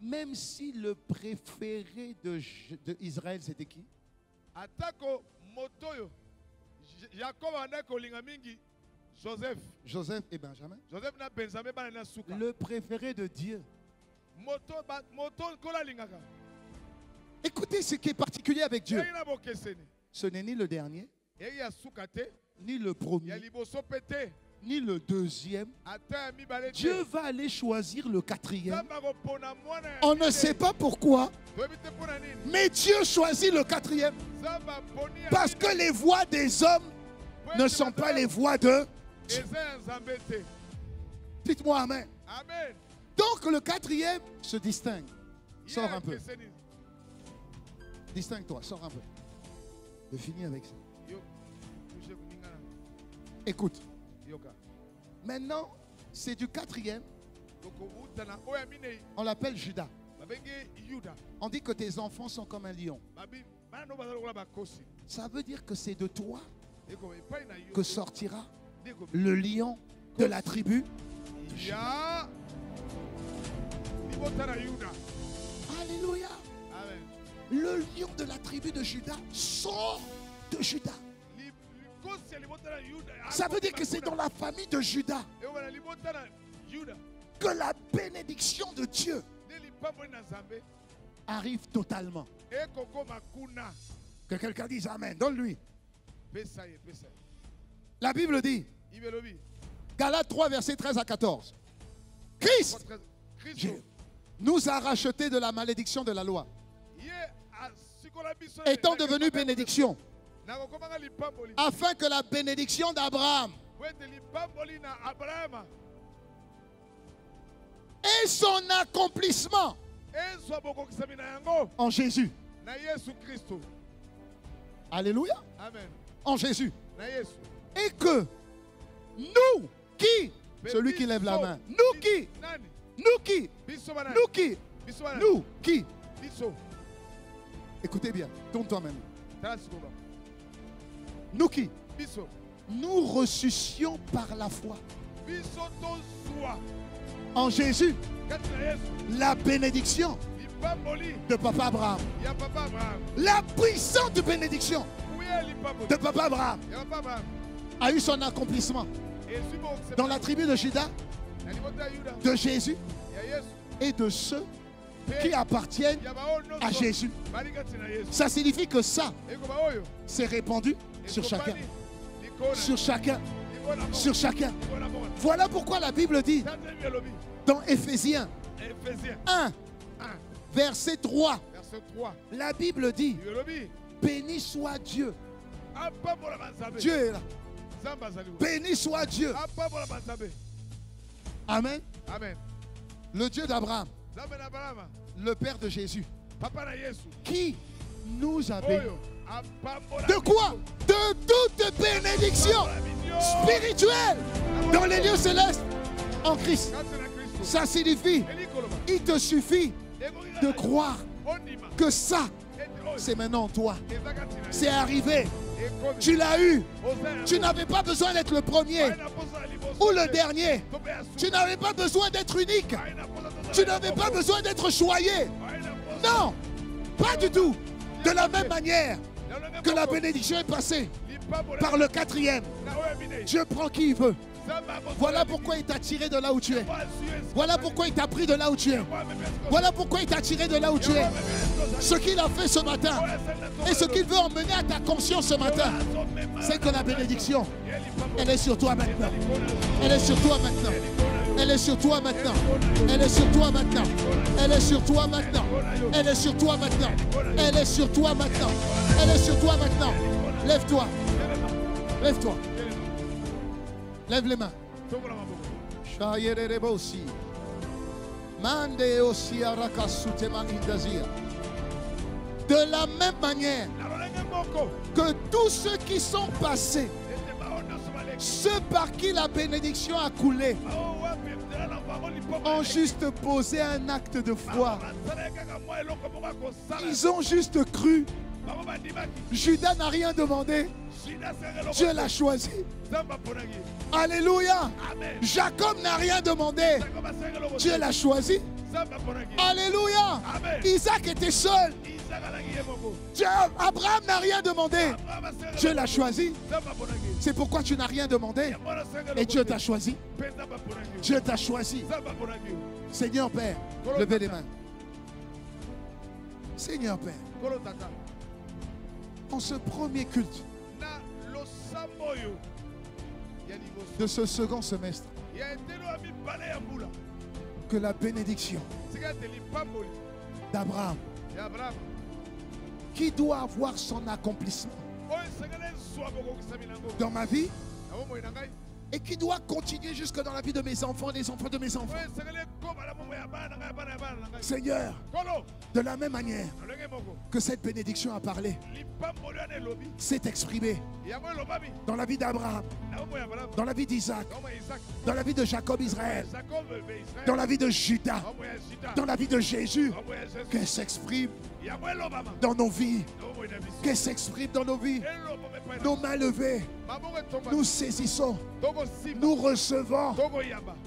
Même si le préféré d'Israël, c'était qui? Joseph et Benjamin. Le préféré de Dieu. Écoutez ce qui est particulier avec Dieu. Ce n'est ni le dernier, ni le premier, ni le deuxième. Dieu va aller choisir le 4e. On ne sait pas pourquoi, mais Dieu choisit le 4e. Parce que les voix des hommes ne sont pas les voix de Dieu. Dites-moi amen. Donc le 4e se distingue. Sors un peu. Distingue-toi, sors un peu. Je finis avec ça. Écoute. Maintenant, c'est du 4e. On l'appelle Judas. On dit que tes enfants sont comme un lion. Ça veut dire que c'est de toi que sortira le lion de la tribu. Alléluia. Le lion de la tribu de Judas sort de Judas. Ça veut dire que c'est dans la famille de Judas que la bénédiction de Dieu arrive totalement. Que quelqu'un dise Amen. Donne-lui. La Bible dit, Galates 3, versets 13 à 14. Christ nous a rachetés de la malédiction de la loi, étant devenu bénédiction, afin que la bénédiction d'Abraham et son accomplissement en Jésus. Alléluia. Amen. En Jésus. Na Yesu. Et que nous qui, celui qui lève la main, nous qui, Nani? nous qui, Biso banani? nous qui, Biso banani? nous qui, Biso. écoutez bien, tourne-toi même. Tala sikoba. Nous qui, Biso. nous ressuscions par la foi Biso tozwa. en Jésus Kati na Yesu. la bénédiction Lipamboli. de Papa Abraham, Ya papa Abraham. la puissante bénédiction Ouye lipamboli. de Papa Abraham Ya papa Abraham. a eu son accomplissement Yesu bo kusema. dans la tribu de Juda, Na libota ya Yuda. de Jésus Ya Yesu. et de ceux qui appartiennent Ya baono. à Jésus. Bali kati na Yesu. Ça signifie que ça Eko baoyo. s'est répandu sur chacun, Likona. sur chacun, Likona mo. sur chacun. Likona mo. Voilà pourquoi la Bible dit Tata yelobi. dans Éphésiens Ephésiens 1, 1, verset 3, verset 3. la Bible dit Yelobi. béni soit Dieu. Apambola banzabe. Dieu est là. Zamba zaliwa. Béni soit Dieu. Apambola banzabe. Amen. Amen. Le Dieu d'Abraham, Zamba na balama. le Père de Jésus, Papa na Yesu. qui nous a bénis. Oyo. Apambola. De quoi? De toute bénédiction spirituelle dans les lieux célestes en Christ. Kati na Kristo. Ça signifie, Elikoloba. il te suffit Ekoki de na- croire Ondima. que ça, Ete oyo. c'est maintenant en toi. Eza kati na C'est Yesu. arrivé. Ekomi. Tu l'as eu. Ozela. Tu n'avais pas besoin d'être le premier Aina posa liboso. ou le dernier. Tobe ya su. Tu n'avais pas besoin d'être unique. Aina posa toza Tu na n'avais liboso. pas besoin d'être choyé. Aina posa. Non, pas du tout. De la même manière Na longe que la moko. bénédiction est passée Lipambola. par le quatrième, Na oyo bine. Dieu prend qui il veut. Zamba kosola Voilà bine. pourquoi il t'a tiré de là où tu es. Kwa su Voilà pourquoi il t'a pris de là où tu es. Voilà pourquoi il t'a tiré de là où tu es. Ce qu'il a fait ce matin et ce qu'il veut emmener à ta conscience ce matin, c'est que la bénédiction, elle est sur toi maintenant. Elle est sur toi maintenant. Elle est sur toi maintenant. Elle est sur toi maintenant. Elle est sur toi maintenant. Elle est sur toi maintenant. Elle est sur toi maintenant. Elle est sur toi maintenant. Lève-toi. Lève-toi. Lève les mains. Shayerebosi. Mande osi arakasutema indazia. De la même manière que tous ceux qui sont passés, ceux par qui la bénédiction a coulé, ont juste posé un acte de foi. Ils ont juste cru. Judas n'a rien demandé. Dieu l'a choisi. Alléluia. Jacob n'a rien demandé. Dieu l'a choisi. Alléluia. Isaac était seul. Abraham n'a rien demandé. Dieu l'a choisi. C'est pourquoi tu n'as rien demandé. Et Dieu t'a choisi. Dieu t'a choisi. Seigneur Père, levez les mains. Seigneur Père, en ce premier culte de ce second semestre, que la bénédiction d'Abraham, qui doit avoir son accomplissement dans ma vie et qui doit continuer jusque dans la vie de mes enfants, des enfants de mes enfants. Seigneur, de la même manière que cette bénédiction a parlé, s'est exprimée dans la vie d'Abraham, dans la vie d'Isaac, dans la vie de Jacob Israël, dans la vie de Judas, dans la vie de Jésus, qu'elle s'exprime dans nos vies, qu'elle s'exprime dans nos vies. Nos mains levées, nous saisissons, nous recevons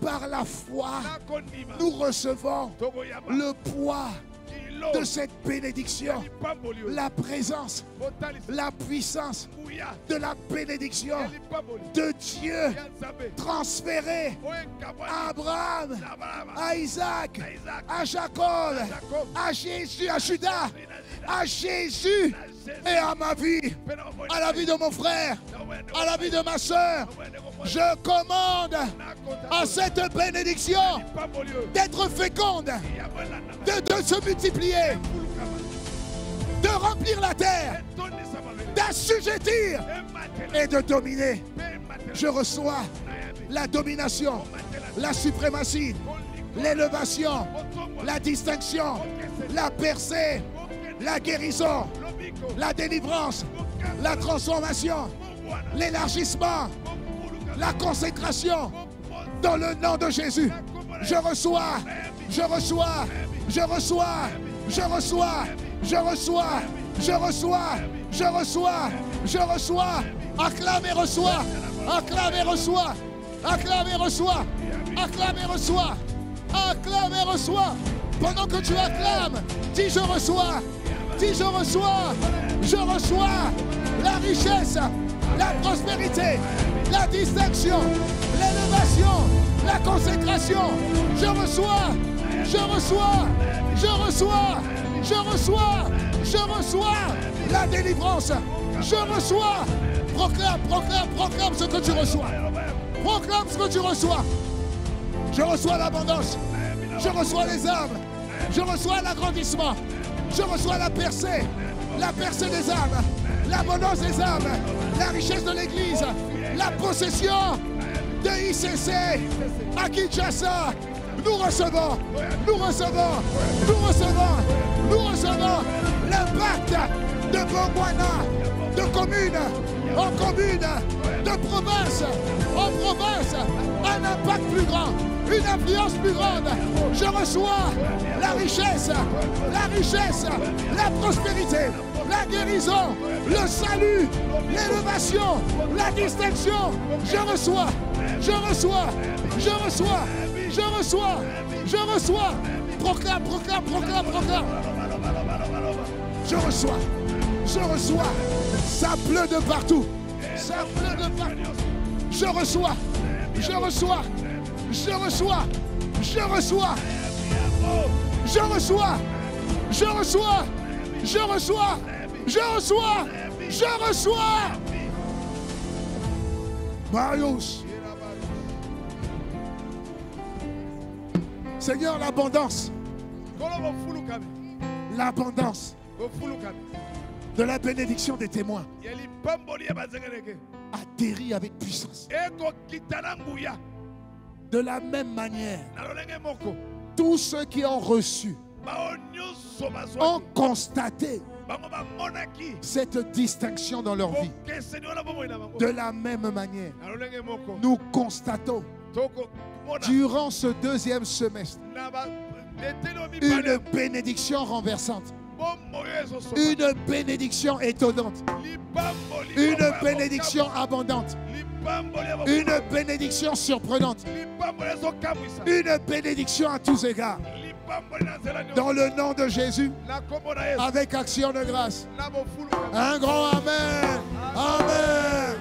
par la foi, nous recevons le poids de cette bénédiction, la présence, la puissance de la bénédiction de Dieu transférée à Abraham, à Isaac, à Jacob, à Jésus, à Judas, à Jésus et à ma vie, à la vie de mon frère, à la vie de ma soeur. Je commande à cette bénédiction d'être féconde, de se multiplier, de remplir la terre, d'assujettir et de dominer. Je reçois la domination, la suprématie l'élévation, la distinction, la percée, la guérison, la délivrance, la transformation, l'élargissement, la consécration. Dans le nom de Jésus, je reçois, je reçois, je reçois, je reçois, je reçois, je reçois, je reçois, je reçois. Acclame et reçois, acclame et reçois, acclame et reçois, acclame et reçois, acclame et reçois. Pendant que tu acclames, dis je reçois, dis je reçois la richesse, la prospérité, la distinction, l'élévation, la consécration. Je reçois, je reçois, je reçois, je reçois, je reçois la délivrance. Je reçois. Proclame, proclame, proclame ce que tu reçois. Proclame ce que tu reçois. Je reçois l'abondance. Je reçois les âmes. Je reçois l'agrandissement. Je reçois la percée des âmes, l'abondance des âmes, la richesse de l'Église, la possession de ICC à Kinshasa. Nous recevons, nous recevons, nous recevons, nous recevons l'impact de Bongwana, de commune en commune, de province en province, un impact plus grand, une influence plus grande. Je reçois la richesse, la prospérité, la guérison, le salut, l'élévation, la distinction. Je reçois, je reçois, je reçois, je reçois, je reçois. Proclame, proclame, proclame, proclame. Je reçois, je reçois. Ça pleut de partout. Ça pleut de partout. Je reçois, je reçois, je reçois, je reçois, je reçois, je reçois, je reçois, je reçois, je reçois. Marius. Seigneur, l'abondance. L'abondance de la bénédiction des témoins atterrit avec puissance. De la même manière, tous ceux qui ont reçu ont constaté cette distinction dans leur vie. De la même manière, nous constatons durant ce deuxième semestre une bénédiction renversante, une bénédiction étonnante, une bénédiction abondante, une bénédiction surprenante, une bénédiction à tous égards. Dans le nom de Jésus, avec action de grâce. Un grand Amen. Amen.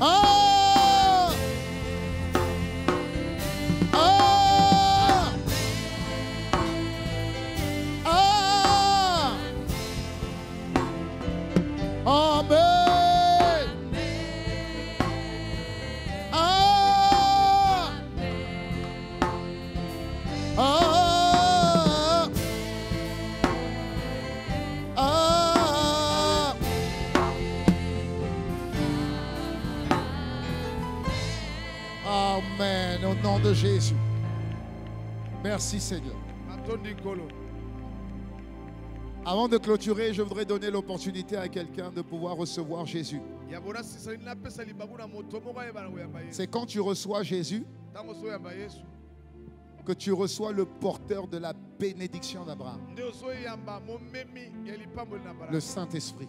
Ah! Ah! Ah! Amen. Amen, au nom de Jésus. Merci Seigneur. Avant de clôturer, je voudrais donner l'opportunité à quelqu'un de pouvoir recevoir Jésus. C'est quand tu reçois Jésus que tu reçois le porteur de la bénédiction d'Abraham, le Saint-Esprit.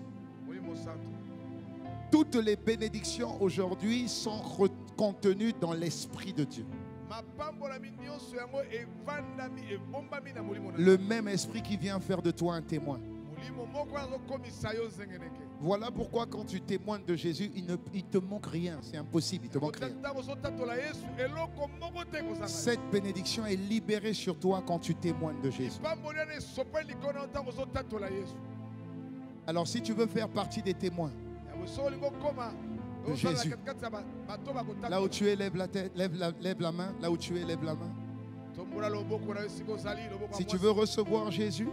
Toutes les bénédictions aujourd'hui sont contenues dans l'Esprit de Dieu. Le même esprit qui vient faire de toi un témoin. Voilà pourquoi quand tu témoignes de Jésus, il ne te manque rien. C'est impossible, il te manque rien. Cette bénédiction est libérée sur toi quand tu témoignes de Jésus. Alors si tu veux faire partie des témoins de Jésus, là où tu es, lève la tête, lève la main. Là où tu es, lève la main. Si tu veux recevoir Jésus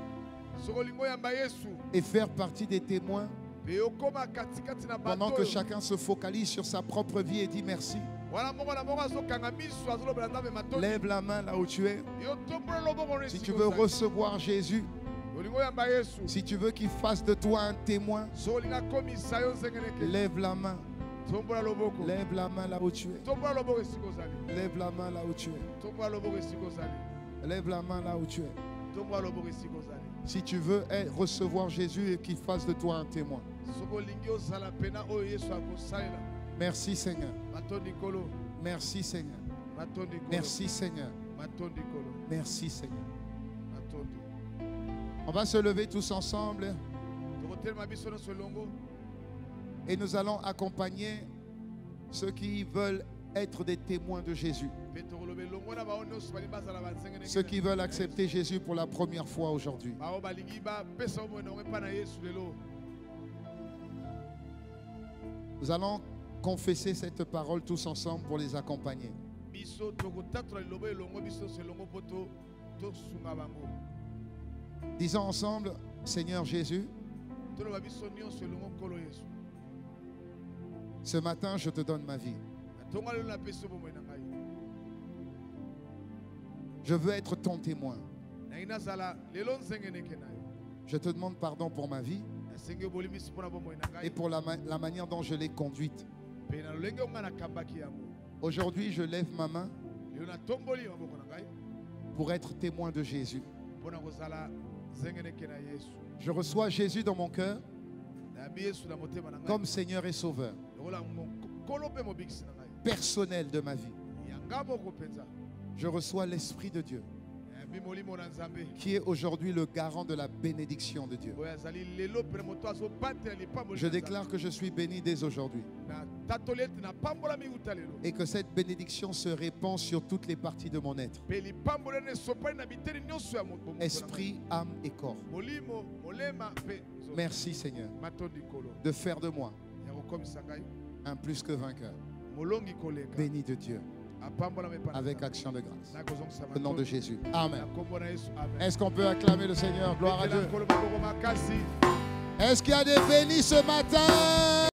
et faire partie des témoins, pendant que chacun se focalise sur sa propre vie et dit merci, Lève la main là où tu es. Si tu veux recevoir Jésus, si tu veux qu'il fasse de toi un témoin, lève la main. Lève la main là où tu es. Lève la main là où tu es. Lève la main là où tu es. Si tu veux recevoir Jésus et qu'il fasse de toi un témoin. Merci Seigneur. Merci Seigneur. Merci Seigneur. Merci Seigneur. On va se lever tous ensemble. Et nous allons accompagner ceux qui veulent être des témoins de Jésus. Ceux qui veulent accepter Jésus pour la première fois aujourd'hui. Nous allons confesser cette parole tous ensemble pour les accompagner. Disons ensemble, Seigneur Jésus, ce matin je te donne ma vie. Je veux être ton témoin. Je te demande pardon pour ma vie et pour la manière dont je l'ai conduite. Aujourd'hui, je lève ma main pour être témoin de Jésus. Je reçois Jésus dans mon cœur comme Seigneur et Sauveur personnel de ma vie. Je reçois l'Esprit de Dieu qui est aujourd'hui le garant de la bénédiction de Dieu. Je déclare que je suis béni dès aujourd'hui et que cette bénédiction se répand sur toutes les parties de mon être. Esprit, âme et corps. Merci Seigneur de faire de moi un plus que vainqueur. Béni de Dieu. Avec action de grâce. Au nom de Jésus. Amen. Est-ce qu'on peut acclamer le Seigneur? Gloire à Dieu. Est-ce qu'il y a des bénis ce matin?